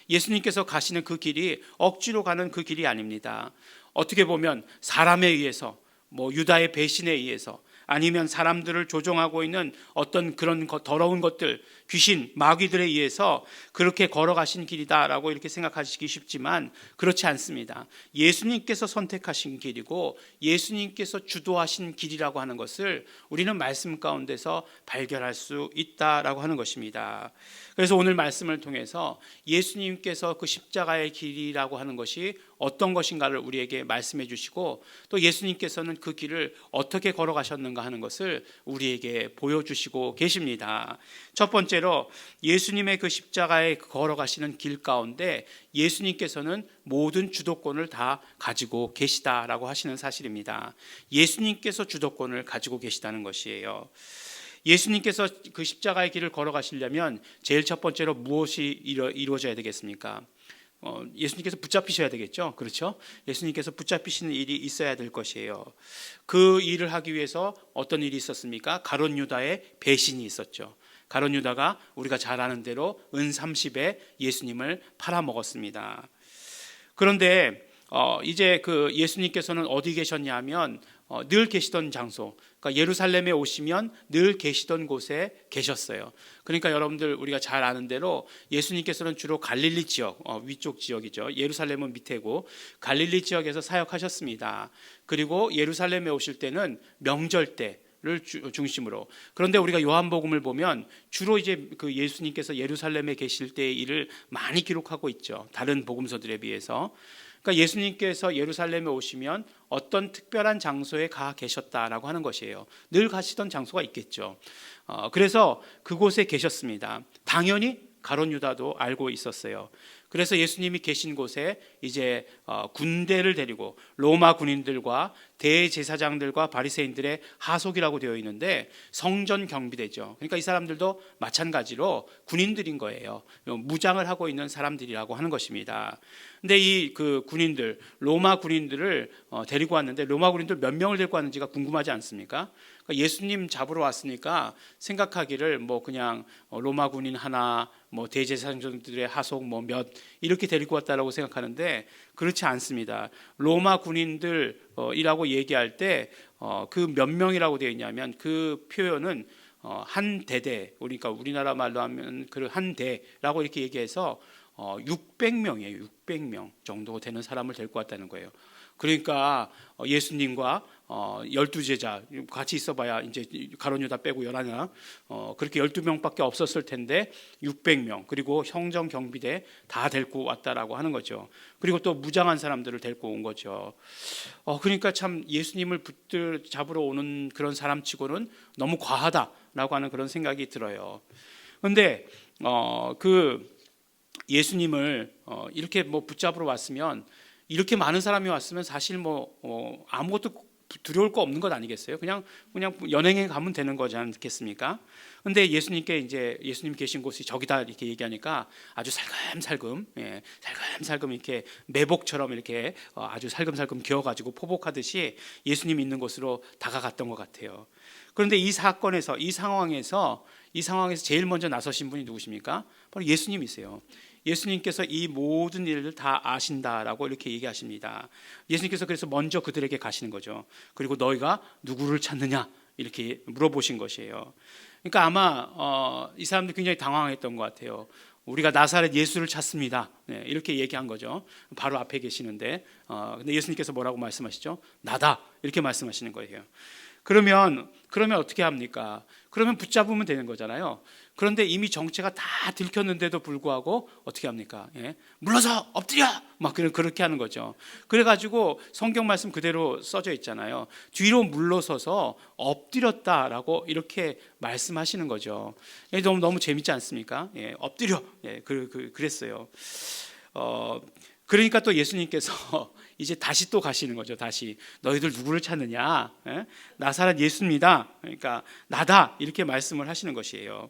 예수님께서 가시는 그 길이 억지로 가는 그 길이 아닙니다. 어떻게 보면 사람에 의해서, 유다의 배신에 의해서, 아니면 사람들을 조종하고 있는 어떤 그런 더러운 것들, 귀신, 마귀들에 의해서 그렇게 걸어가신 길이다라고 이렇게 생각하시기 쉽지만 그렇지 않습니다. 예수님께서 선택하신 길이고 예수님께서 주도하신 길이라고 하는 것을 우리는 말씀 가운데서 발견할 수 있다라고 하는 것입니다. 그래서 오늘 말씀을 통해서 예수님께서 그 십자가의 길이라고 하는 것이 어떤 것인가를 우리에게 말씀해 주시고, 또 예수님께서는 그 길을 어떻게 걸어가셨는가 하는 것을 우리에게 보여주시고 계십니다. 첫 번째로 예수님의 그 십자가에 걸어가시는 길 가운데 예수님께서는 모든 주도권을 다 가지고 계시다라고 하시는 사실입니다. 예수님께서 주도권을 가지고 계시다는 것이에요. 예수님께서 그 십자가의 길을 걸어가시려면 제일 첫 번째로 무엇이 이루어져야 되겠습니까? 예수님께서 붙잡히셔야 되겠죠. 그렇죠? 예수님께서 붙잡히시는 일이 있어야 될 것이에요. 그 일을 하기 위해서 어떤 일이 있었습니까? 가룟 유다의 배신이 있었죠. 가룟 유다가 우리가 잘 아는 대로 은 30에 예수님을 팔아먹었습니다. 그런데 이제 그 예수님께서는 어디 계셨냐면 늘 계시던 장소, 그러니까 예루살렘에 오시면 늘 계시던 곳에 계셨어요. 그러니까 여러분들 우리가 잘 아는 대로 예수님께서는 주로 갈릴리 지역, 위쪽 지역이죠. 예루살렘은 밑에고 갈릴리 지역에서 사역하셨습니다. 그리고 예루살렘에 오실 때는 명절 때를 중심으로. 그런데 우리가 요한복음을 보면 주로 이제 그 예수님께서 예루살렘에 계실 때의 일을 많이 기록하고 있죠. 다른 복음서들에 비해서. 그러니까 예수님께서 예루살렘에 오시면 어떤 특별한 장소에 가 계셨다라고 하는 것이에요. 늘 가시던 장소가 있겠죠. 그래서 그곳에 계셨습니다. 당연히 가룟 유다도 알고 있었어요. 그래서 예수님이 계신 곳에 이제 군대를 데리고 로마 군인들과 대제사장들과 바리새인들의 하속이라고 되어 있는데 성전 경비대죠. 그러니까 이 사람들도 마찬가지로 군인들인 거예요. 무장을 하고 있는 사람들이라고 하는 것입니다. 근데 이 그 군인들, 로마 군인들을 데리고 왔는데 로마 군인들 몇 명을 데리고 왔는지가 궁금하지 않습니까? 그러니까 예수님 잡으러 왔으니까 생각하기를 뭐 그냥 로마 군인 하나, 뭐 대제사장들의 하속 뭐 몇 이렇게 데리고 왔다라고 생각하는데 그렇지 않습니다. 로마 군인들이라고 얘기할 때 그 몇 명이라고 되어 있냐면 그 표현은 한 대대, 그러니까 우리나라 말로 하면 그 한 대라고 이렇게 얘기해서 600명이에요. 600명 정도 되는 사람을 데리고 왔다는 거예요. 그러니까 예수님과 12제자 같이 있어봐야 이제 가룟 유다 빼고 11명, 그렇게 12명밖에 없었을 텐데 600명, 그리고 형정 경비대 다 데리고 왔다라고 하는 거죠. 그리고 또 무장한 사람들을 데리고 온 거죠. 그러니까 참 예수님을 붙잡으러 오는 그런 사람치고는 너무 과하다라고 하는 그런 생각이 들어요. 그런데 그 예수님을 이렇게 뭐 붙잡으러 왔으면, 이렇게 많은 사람이 왔으면 사실 뭐 아무것도 두려울 거 없는 것 아니겠어요? 그냥 연행해 가면 되는 거지 않겠습니까? 근데 예수님께 이제 예수님 계신 곳이 저기다 이렇게 얘기하니까 아주 살금살금 이렇게 매복처럼 이렇게 아주 살금살금 기어가지고 포복하듯이 예수님 있는 곳으로 다가갔던 것 같아요. 그런데 이 사건에서, 이 상황에서 제일 먼저 나서신 분이 누구십니까? 바로 예수님이세요. 예수님께서 이 모든 일을 다 아신다라고 이렇게 얘기하십니다. 예수님께서 그래서 먼저 그들에게 가시는 거죠. 그리고 너희가 누구를 찾느냐 이렇게 물어보신 것이에요. 그러니까 아마 이 사람들 굉장히 당황했던 것 같아요. 우리가 나사렛 예수를 찾습니다. 이렇게 얘기한 거죠. 바로 앞에 계시는데, 근데 예수님께서 뭐라고 말씀하시죠? 나다 이렇게 말씀하시는 거예요. 그러면 어떻게 합니까? 그러면 붙잡으면 되는 거잖아요. 그런데 이미 정체가 다 들켰는데도 불구하고 어떻게 합니까? 물러서 엎드려! 막 그렇게 하는 거죠. 그래가지고 성경 말씀 그대로 써져 있잖아요. 뒤로 물러서서 엎드렸다라고 이렇게 말씀하시는 거죠. 너무 재밌지 않습니까? 엎드려! 그랬어요. 그러니까 또 예수님께서 이제 다시 또 가시는 거죠. 다시 너희들 누구를 찾느냐? 나사렛 예수입니다. 그러니까 나다 이렇게 말씀을 하시는 것이에요.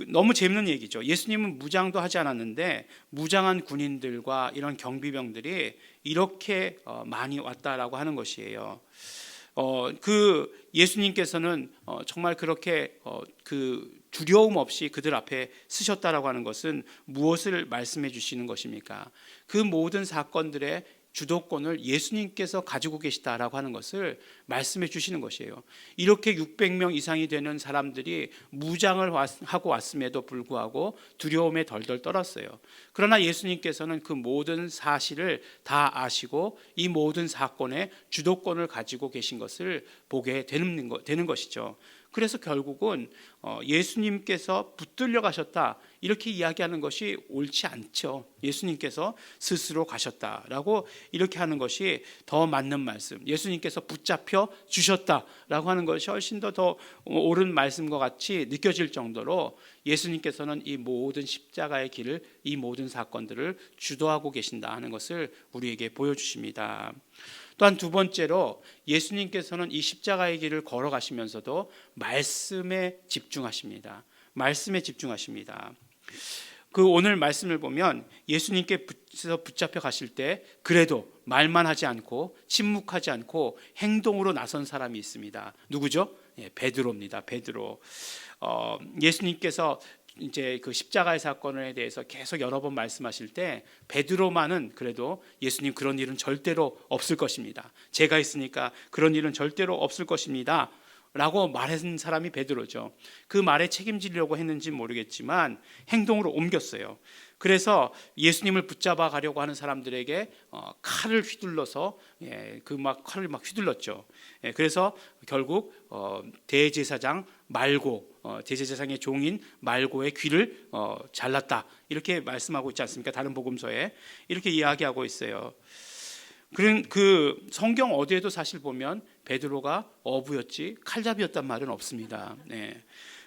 너무 재밌는 얘기죠. 예수님은 무장도 하지 않았는데 무장한 군인들과 이런 경비병들이 이렇게 많이 왔다라고 하는 것이에요. 그 예수님께서는 정말 그렇게 그 두려움 없이 그들 앞에 서셨다라고 하는 것은 무엇을 말씀해 주시는 것입니까? 그 모든 사건들의 주도권을 예수님께서 가지고 계시다라고 하는 것을 말씀해 주시는 것이에요. 이렇게 600명 이상이 되는 사람들이 무장을 하고 왔음에도 불구하고 두려움에 덜덜 떨었어요. 그러나 예수님께서는 그 모든 사실을 다 아시고 이 모든 사건의 주도권을 가지고 계신 것을 보게 되는 것이죠. 그래서 결국은 예수님께서 붙들려 가셨다 이렇게 이야기하는 것이 옳지 않죠. 예수님께서 스스로 가셨다라고 이렇게 하는 것이 더 맞는 말씀. 예수님께서 붙잡혀 주셨다라고 하는 것이 훨씬 더 옳은 말씀과 같이 느껴질 정도로 예수님께서는 이 모든 십자가의 길을, 이 모든 사건들을 주도하고 계신다 하는 것을 우리에게 보여주십니다. 또한 두 번째로 예수님께서는 이 십자가의 길을 걸어가시면서도 말씀에 집중하십니다. 말씀에 집중하십니다. 그 오늘 말씀을 보면 예수님께서 붙잡혀 가실 때 그래도 말만 하지 않고 침묵하지 않고 행동으로 나선 사람이 있습니다. 누구죠? 베드로입니다. 베드로. 예수님께서 이제 그 십자가의 사건에 대해서 계속 여러 번 말씀하실 때 베드로만은 그래도 예수님 그런 일은 절대로 없을 것입니다. 제가 있으니까 그런 일은 절대로 없을 것입니다. 라고 말한 사람이 베드로죠. 그 말에 책임지려고 했는지 모르겠지만 행동으로 옮겼어요. 그래서 예수님을 붙잡아 가려고 하는 사람들에게 칼을 휘둘러서 칼을 막 휘둘렀죠. 그래서 결국 대제사장 말고 대제사장의 종인 말고의 귀를 잘랐다 이렇게 말씀하고 있지 않습니까? 다른 복음서에 이렇게 이야기하고 있어요. 그 성경 어디에도 사실 보면 베드로가 어부였지 칼잡이였단 말은 없습니다.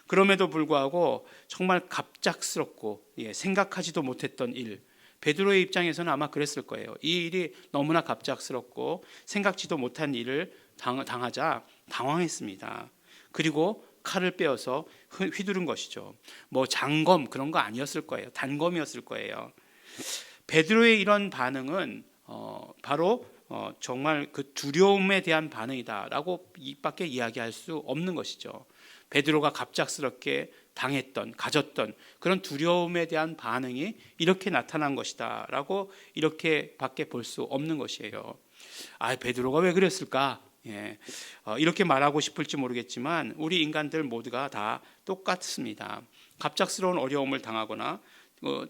그럼에도 불구하고 정말 갑작스럽고 생각하지도 못했던 일, 베드로의 입장에서는 아마 그랬을 거예요. 이 일이 너무나 갑작스럽고 생각지도 못한 일을 당하자 당황했습니다. 그리고 칼을 빼어서 휘두른 것이죠. 뭐 장검 그런 거 아니었을 거예요. 단검이었을 거예요. 베드로의 이런 반응은 바로 정말 그 두려움에 대한 반응이다라고 이밖에 이야기할 수 없는 것이죠. 베드로가 갑작스럽게 가졌던 그런 두려움에 대한 반응이 이렇게 나타난 것이다라고 이렇게밖에 볼 수 없는 것이에요. 베드로가 왜 그랬을까? 이렇게 말하고 싶을지 모르겠지만 우리 인간들 모두가 다 똑같습니다. 갑작스러운 어려움을 당하거나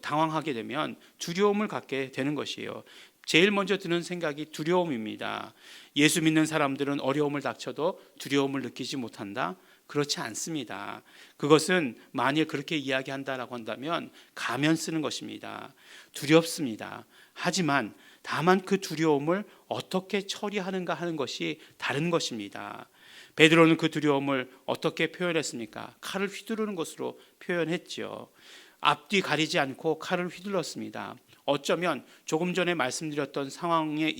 당황하게 되면 두려움을 갖게 되는 것이에요. 제일 먼저 드는 생각이 두려움입니다. 예수 믿는 사람들은 어려움을 닥쳐도 두려움을 느끼지 못한다? 그렇지 않습니다. 그것은 만일 그렇게 이야기한다라고 한다면 가면 쓰는 것입니다. 두렵습니다. 하지만 다만 그 두려움을 어떻게 처리하는가 하는 것이 다른 것입니다. 베드로는 그 두려움을 어떻게 표현했습니까? 칼을 휘두르는 것으로 표현했죠. 앞뒤 가리지 않고 칼을 휘둘렀습니다. 어쩌면 조금 전에 말씀드렸던 상황에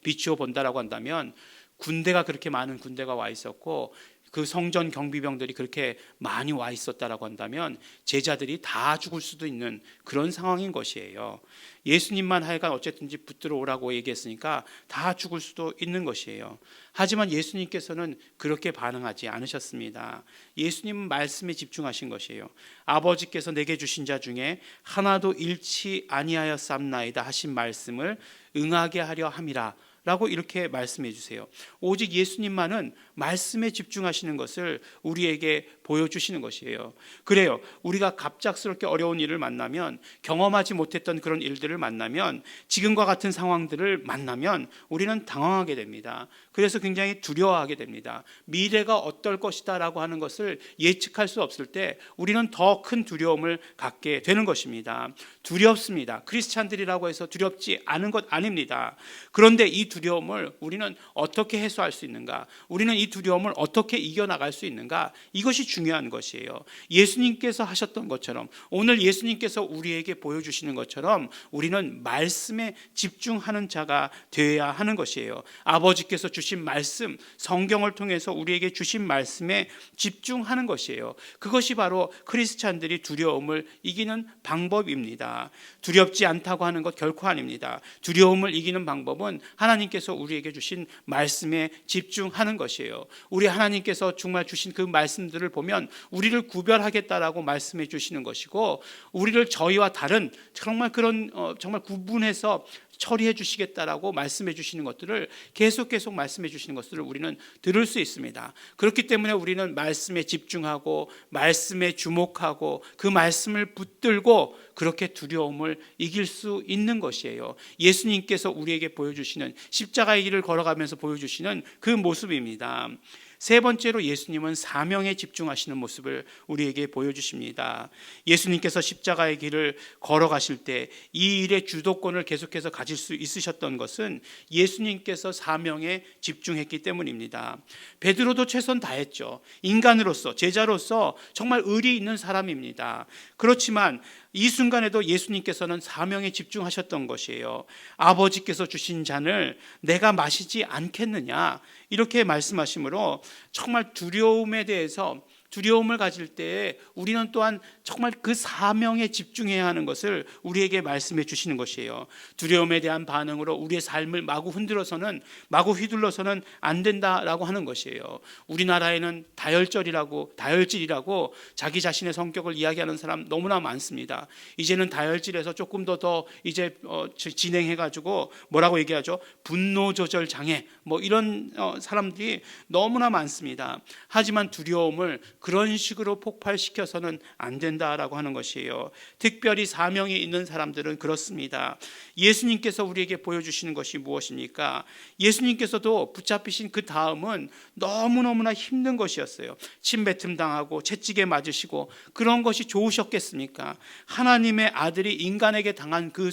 비추어 본다라고 한다면 군대가 그렇게 많은 군대가 와 있었고 그 성전 경비병들이 그렇게 많이 와 있었다라고 한다면 제자들이 다 죽을 수도 있는 그런 상황인 것이에요. 예수님만 하여간 어쨌든지 붙들어 오라고 얘기했으니까 다 죽을 수도 있는 것이에요. 하지만 예수님께서는 그렇게 반응하지 않으셨습니다. 예수님은 말씀에 집중하신 것이에요. 아버지께서 내게 주신 자 중에 하나도 잃지 아니하였삼나이다 하신 말씀을 응하게 하려 함이라 라고 이렇게 말씀해 주세요. 오직 예수님만은 말씀에 집중하시는 것을 우리에게 보여주시는 것이에요. 그래요. 우리가 갑작스럽게 어려운 일을 만나면, 경험하지 못했던 그런 일들을 만나면, 지금과 같은 상황들을 만나면 우리는 당황하게 됩니다. 그래서 굉장히 두려워하게 됩니다. 미래가 어떨 것이다 라고 하는 것을 예측할 수 없을 때 우리는 더 큰 두려움을 갖게 되는 것입니다. 두렵습니다. 크리스찬들이라고 해서 두렵지 않은 것 아닙니다. 그런데 이 두려움을 우리는 어떻게 해소할 수 있는가? 우리는 이 두려움을 어떻게 이겨나갈 수 있는가? 이것이 중요한 것이에요. 예수님께서 하셨던 것처럼, 오늘 예수님께서 우리에게 보여주시는 것처럼 우리는 말씀에 집중하는 자가 되어야 하는 것이에요. 아버지께서 주신 말씀, 성경을 통해서 우리에게 주신 말씀에 집중하는 것이에요. 그것이 바로 크리스찬들이 두려움을 이기는 방법입니다. 두렵지 않다고 하는 것 결코 아닙니다. 두려움을 이기는 방법은 하나님께서 우리에게 주신 말씀에 집중하는 것이에요. 우리 하나님께서 정말 주신 그 말씀들을 보면 우리를 구별하겠다라고 말씀해 주시는 것이고, 우리를 저희와 다른 정말 그런 정말 구분해서 처리해 주시겠다라고 말씀해 주시는 것들을 계속 말씀해 주시는 것들을 우리는 들을 수 있습니다. 그렇기 때문에 우리는 말씀에 집중하고 말씀에 주목하고 그 말씀을 붙들고 그렇게 두려움을 이길 수 있는 것이에요. 예수님께서 우리에게 보여주시는, 십자가의 길을 걸어가면서 보여주시는 그 모습입니다. 세 번째로 예수님은 사명에 집중하시는 모습을 우리에게 보여주십니다. 예수님께서 십자가의 길을 걸어가실 때 이 일의 주도권을 계속해서 가질 수 있으셨던 것은 예수님께서 사명에 집중했기 때문입니다. 베드로도 최선 다했죠. 인간으로서, 제자로서 정말 의리 있는 사람입니다. 그렇지만 이 순간에도 예수님께서는 사명에 집중하셨던 것이에요. 아버지께서 주신 잔을 내가 마시지 않겠느냐, 이렇게 말씀하시므로 정말 두려움에 대해서 두려움을 가질 때 우리는 또한 정말 그 사명에 집중해야 하는 것을 우리에게 말씀해 주시는 것이에요. 두려움에 대한 반응으로 우리의 삶을 마구 휘둘러서는 안 된다라고 하는 것이에요. 우리나라에는 다혈질이라고 자기 자신의 성격을 이야기하는 사람 너무나 많습니다. 이제는 다혈질에서 조금 더 이제 진행해가지고 뭐라고 얘기하죠? 분노 조절 장애 뭐 이런 사람들이 너무나 많습니다. 하지만 두려움을 그런 식으로 폭발시켜서는 안 된다라고 하는 것이에요. 특별히 사명이 있는 사람들은 그렇습니다. 예수님께서 우리에게 보여주시는 것이 무엇입니까? 예수님께서도 붙잡히신 그 다음은 너무너무나 힘든 것이었어요. 침뱉음 당하고 채찍에 맞으시고 그런 것이 좋으셨겠습니까? 하나님의 아들이 인간에게 당하는 그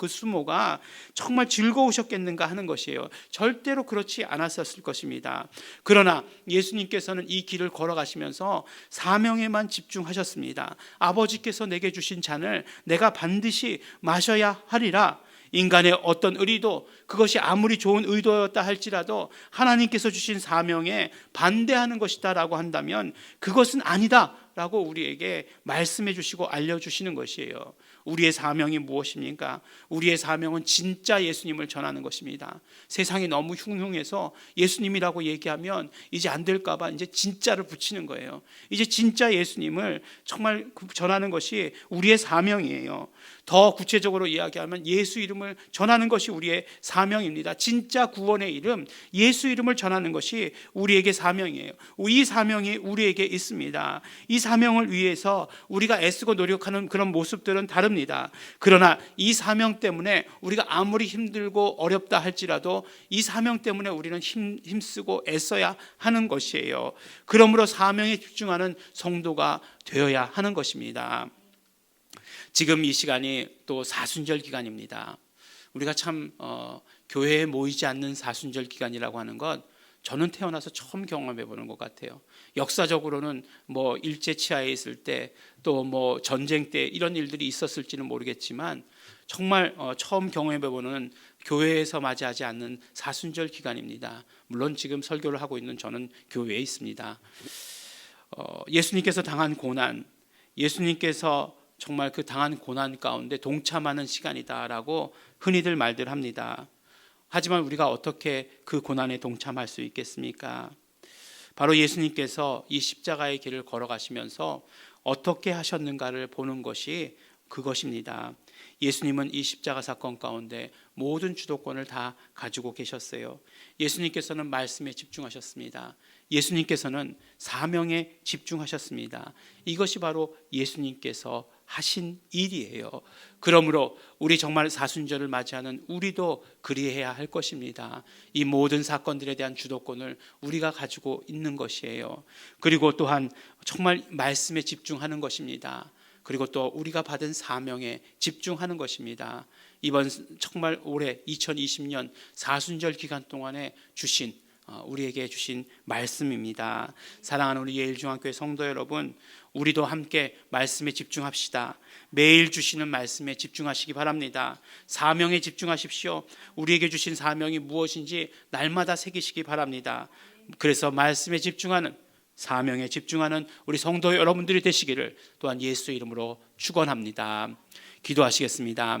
수모가 정말 즐거우셨겠는가 하는 것이에요. 절대로 그렇지 않았었을 것입니다. 그러나 예수님께서는 이 길을 걸어가시면서 사명에만 집중하셨습니다. 아버지께서 내게 주신 잔을 내가 반드시 마셔야 하리라. 인간의 어떤 의리도 그것이 아무리 좋은 의도였다 할지라도 하나님께서 주신 사명에 반대하는 것이다 라고 한다면 그것은 아니다 라고 우리에게 말씀해 주시고 알려주시는 것이에요. 우리의 사명이 무엇입니까? 우리의 사명은 진짜 예수님을 전하는 것입니다. 세상이 너무 흉흉해서 예수님이라고 얘기하면 이제 안 될까 봐 이제 진짜를 붙이는 거예요. 이제 진짜 예수님을 정말 전하는 것이 우리의 사명이에요. 더 구체적으로 이야기하면 예수 이름을 전하는 것이 우리의 사명입니다. 진짜 구원의 이름 예수 이름을 전하는 것이 우리에게 사명이에요. 이 사명이 우리에게 있습니다. 이 사명을 위해서 우리가 애쓰고 노력하는 그런 모습들은 다릅니다. 그러나 이 사명 때문에 우리가 아무리 힘들고 어렵다 할지라도 이 사명 때문에 우리는 힘쓰고 애써야 하는 것이에요. 그러므로 사명에 집중하는 성도가 되어야 하는 것입니다. 지금 이 시간이 또 사순절 기간입니다. 우리가 참 교회에 모이지 않는 사순절 기간이라고 하는 것 저는 태어나서 처음 경험해 보는 것 같아요. 역사적으로는 뭐 일제 치하에 있을 때 또 뭐 전쟁 때 이런 일들이 있었을지는 모르겠지만 정말 처음 경험해 보는 교회에서 맞이하지 않는 사순절 기간입니다. 물론 지금 설교를 하고 있는 저는 교회에 있습니다. 예수님께서 당한 고난, 예수님께서 정말 그 당한 고난 가운데 동참하는 시간이다라고 흔히들 말들 합니다. 하지만 우리가 어떻게 그 고난에 동참할 수 있겠습니까? 바로 예수님께서 이 십자가의 길을 걸어가시면서 어떻게 하셨는가를 보는 것이 그것입니다. 예수님은 이 십자가 사건 가운데 모든 주도권을 다 가지고 계셨어요. 예수님께서는 말씀에 집중하셨습니다. 예수님께서는 사명에 집중하셨습니다. 이것이 바로 예수님께서 하신 일이에요. 그러므로 우리 정말 사순절을 맞이하는 우리도 그리해야 할 것입니다. 이 모든 사건들에 대한 주도권을 우리가 가지고 있는 것이에요. 그리고 또한 정말 말씀에 집중하는 것입니다. 그리고 또 우리가 받은 사명에 집중하는 것입니다. 이번 정말 올해 2020년 사순절 기간 동안에 우리에게 주신 말씀입니다. 사랑하는 우리 예일중앙교회 성도 여러분, 우리도 함께 말씀에 집중합시다. 매일 주시는 말씀에 집중하시기 바랍니다. 사명에 집중하십시오. 우리에게 주신 사명이 무엇인지 날마다 새기시기 바랍니다. 그래서 말씀에 집중하는, 사명에 집중하는 우리 성도 여러분들이 되시기를 또한 예수의 이름으로 축원합니다. 기도하시겠습니다.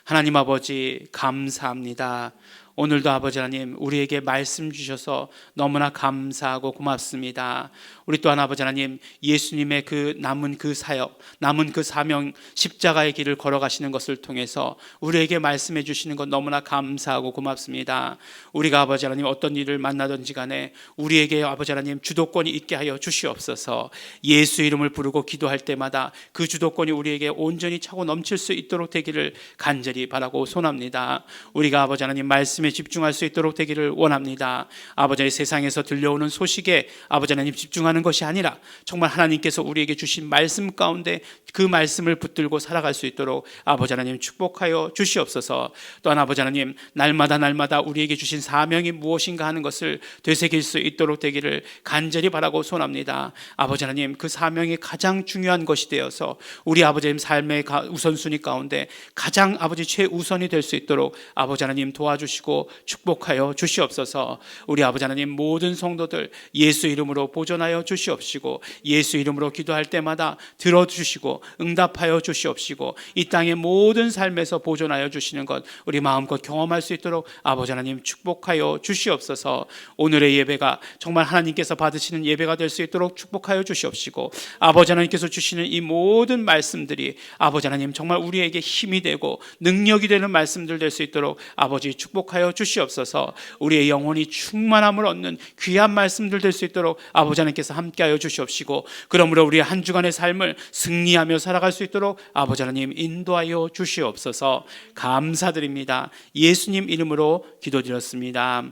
하나님 아버지 감사합니다. 오늘도 아버지 하나님 우리에게 말씀 주셔서 너무나 감사하고 고맙습니다. 우리 또한 아버지 하나님 예수님의 그 남은 그 사역, 남은 그 사명 십자가의 길을 걸어가시는 것을 통해서 우리에게 말씀해 주시는 것 너무나 감사하고 고맙습니다. 우리가 아버지 하나님 어떤 일을 만나든지 간에 우리에게 아버지 하나님 주도권이 있게 하여 주시옵소서. 예수 이름을 부르고 기도할 때마다 그 주도권이 우리에게 온전히 차고 넘칠 수 있도록 되기를 간절히 바라고 소원합니다. 우리가 아버지 하나님 말씀에 집중할 수 있도록 되기를 원합니다. 아버지 세상에서 들려오는 소식에 아버지 하나님 집중하는 것이 아니라 정말 하나님께서 우리에게 주신 말씀 가운데 그 말씀을 붙들고 살아갈 수 있도록 아버지 하나님 축복하여 주시옵소서. 또한 아버지 하나님 날마다 우리에게 주신 사명이 무엇인가 하는 것을 되새길 수 있도록 되기를 간절히 바라고 소원합니다. 아버지 하나님 그 사명이 가장 중요한 것이 되어서 우리 아버지 하나님 삶의 우선순위 가운데 가장 아버지 최우선이 될 수 있도록 아버지 하나님 도와주시고 축복하여 주시옵소서. 우리 아버지 하나님 모든 성도들 예수 이름으로 보존하여 주시옵시고 예수 이름으로 기도할 때마다 들어주시고 응답하여 주시옵시고 이 땅의 모든 삶에서 보존하여 주시는 것 우리 마음껏 경험할 수 있도록 아버지 하나님 축복하여 주시옵소서. 오늘의 예배가 정말 하나님께서 받으시는 예배가 될 수 있도록 축복하여 주시옵시고 아버지 하나님께서 주시는 이 모든 말씀들이 아버지 하나님 정말 우리에게 힘이 되고 능력이 되는 말씀들 될 수 있도록 아버지 축복하여 주시옵소서. 우리의 영혼이 충만함을 얻는 귀한 말씀들 될 수 있도록 아버지 하나님께서 함께하여 주시옵시고 그러므로 우리의 한 주간의 삶을 승리하며 살아갈 수 있도록 아버지 하나님 인도하여 주시옵소서. 감사드립니다. 예수님 이름으로 기도드렸습니다.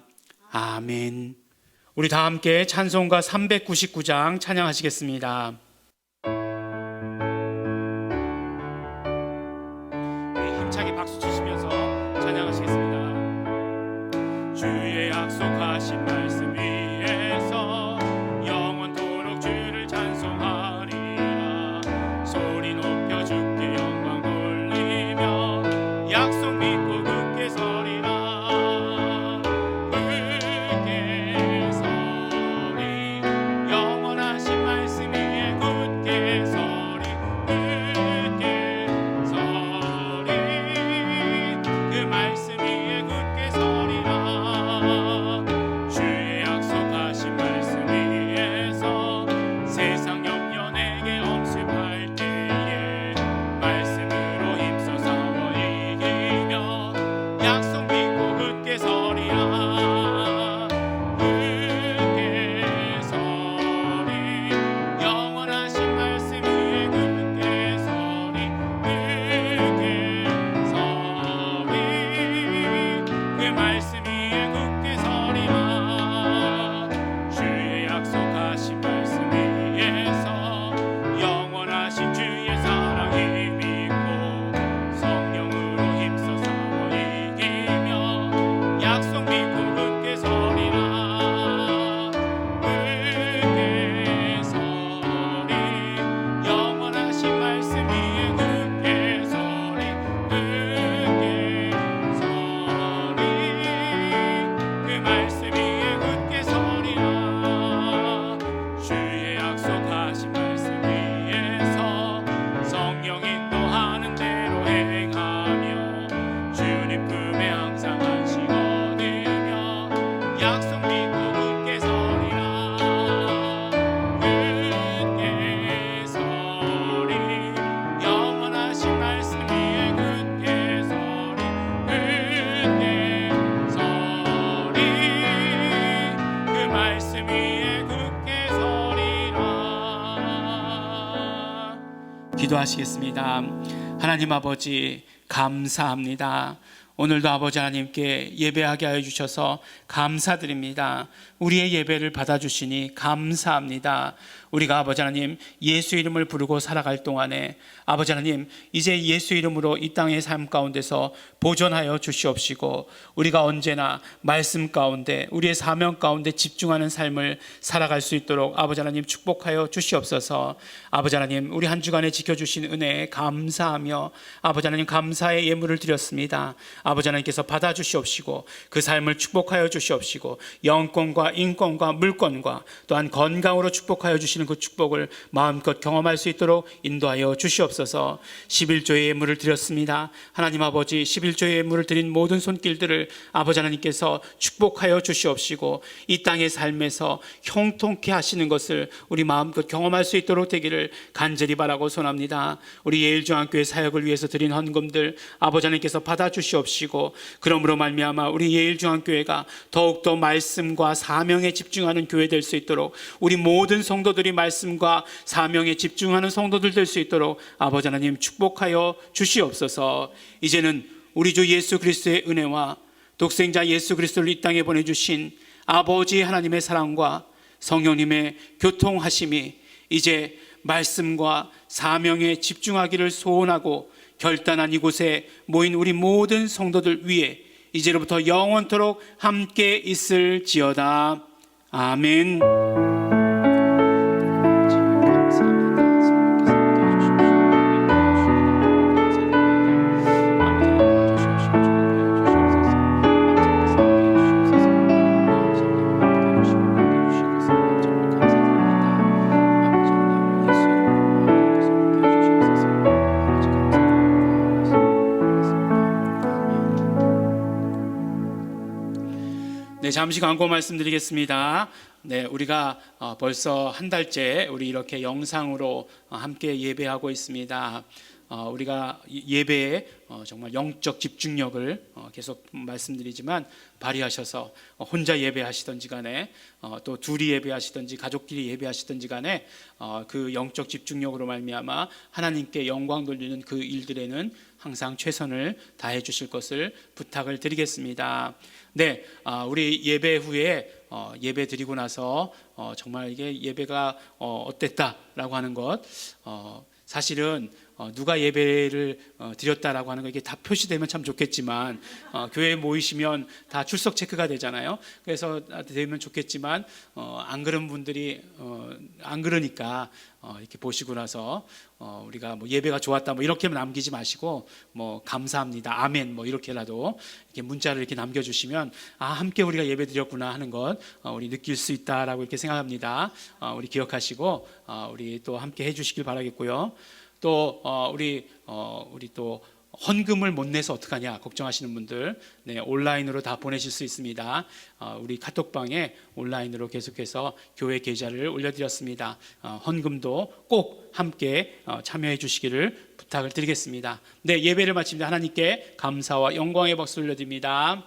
아멘. 우리 다 함께 찬송가 399장 찬양하시겠습니다. 힘차게 박수 치시면서 찬양하시겠습니다. 주의 약속하신 말씀 위에서 영원토록 주를 찬송하리라. 소리 높여 주께 영광 돌리며 약속 믿고 굳게 서리라. 굳게 서리 영원하신 말씀 위에 굳게 서리. 굳게 서리 그 말씀 위에 굳게 서리라. 주의 약속하신 말씀 위에서 세상 염려 내게 엄습할 때에 말씀으로 힘써 싸워 이기며 약속 믿고 굳게 서리라. 굳게 서리 영원하신 말씀 위에 굳게 서리. 굳게 서리 그 말씀 위에 굳게 서리라. 주의 약속하신 말씀 위에서 영원하신 주의 사랑이 믿고 성령으로 힘써 싸워 이기며 약속 믿고 굳게 서리라. 굳게 서리 영원하신 말씀 위에 굳게 서리. 굳게 서리 그 말씀 위에 굳게 서리라. 주의 약속하신 말씀 위에서 성령 인도하는 대로 행하며 주님 품에 항상 안식 얻으며 약속 믿고 굳게 서리라. 굳게 서리 영원하신 말씀 위에 굳게 서리. 굳게 서리 그 말씀 위에 굳게 서리라. 기도하시겠습니다. 하나님 아버지 감사합니다. 오늘도 아버지 하나님께 예배하게 하여 주셔서 감사드립니다. 우리의 예배를 받아주시니 감사합니다. 우리가 아버지 하나님 예수 이름을 부르고 살아갈 동안에 아버지 하나님 이제 예수 이름으로 이 땅의 삶 가운데서 보존하여 주시옵시고 우리가 언제나 말씀 가운데 우리의 사명 가운데 집중하는 삶을 살아갈 수 있도록 아버지 하나님 축복하여 주시옵소서. 아버지 하나님 우리 한 주간에 지켜주신 은혜에 감사하며 아버지 하나님 감사의 예물을 드렸습니다. 아버지 하나님께서 받아주시옵시고 그 삶을 축복하여 주시옵시고 영권과 인권과 물권과 또한 건강으로 축복하여 주시는 그 축복을 마음껏 경험할 수 있도록 인도하여 주시옵소서. 11조의 예물을 드렸습니다. 하나님 아버지 11조의 예물을 드린 모든 손길들을 아버지 하나님께서 축복하여 주시옵시고 이 땅의 삶에서 형통케 하시는 것을 우리 마음껏 경험할 수 있도록 되기를 간절히 바라고 소원합니다. 우리 예일중앙교회 사역을 위해서 드린 헌금들 아버지 하나님께서 받아주시옵시고 그러므로 말미암아 우리 예일중앙교회가 더욱더 말씀과 사명에 집중하는 교회 될 수 있도록 우리 모든 성도들이 말씀과 사명에 집중하는 성도들 될 수 있도록 아버지 하나님 축복하여 주시옵소서. 이제는 우리 주 예수 그리스도의 은혜와 독생자 예수 그리스도를 이 땅에 보내주신 아버지 하나님의 사랑과 성령님의 교통하심이 이제 말씀과 사명에 집중하기를 소원하고 결단한 이곳에 모인 우리 모든 성도들 위에 이제로부터 영원토록 함께 있을지어다. 아멘. 잠시 광고 말씀드리겠습니다. 네, 우리가 벌써 한 달째 우리 이렇게 영상으로 함께 예배하고 있습니다. 우리가 예배에 정말 영적 집중력을 계속 말씀드리지만 발휘하셔서 혼자 예배하시던지 간에 또 둘이 예배하시던지 가족끼리 예배하시던지 간에 그 영적 집중력으로 말미암아 하나님께 영광 돌리는 그 일들에는 항상 최선을 다해 주실 것을 부탁을 드리겠습니다. 네, 우리 예배 후에 예배 드리고 나서 정말 이게 예배가 어땠다라고 하는 것, 사실은 누가 예배를 드렸다라고 하는 거 이게 다 표시되면 참 좋겠지만 교회에 모이시면 다 출석 체크가 되잖아요. 그래서 되면 좋겠지만 안 그런 분들이 안 그러니까 이렇게 보시고 나서 우리가 뭐 예배가 좋았다 뭐 이렇게만 남기지 마시고 뭐 감사합니다, 아멘 뭐 이렇게라도 이렇게 문자를 이렇게 남겨주시면 함께 우리가 예배 드렸구나 하는 것 우리 느낄 수 있다라고 이렇게 생각합니다. 우리 기억하시고 우리 또 함께 해주시길 바라겠고요. 또 우리 또 헌금을 못 내서 어떡하냐 걱정하시는 분들, 네, 온라인으로 다 보내실 수 있습니다. 우리 카톡방에 온라인으로 계속해서 교회 계좌를 올려드렸습니다. 헌금도 꼭 함께 참여해 주시기를 부탁을 드리겠습니다. 네, 예배를 마칩니다. 하나님께 감사와 영광의 박수 올려드립니다.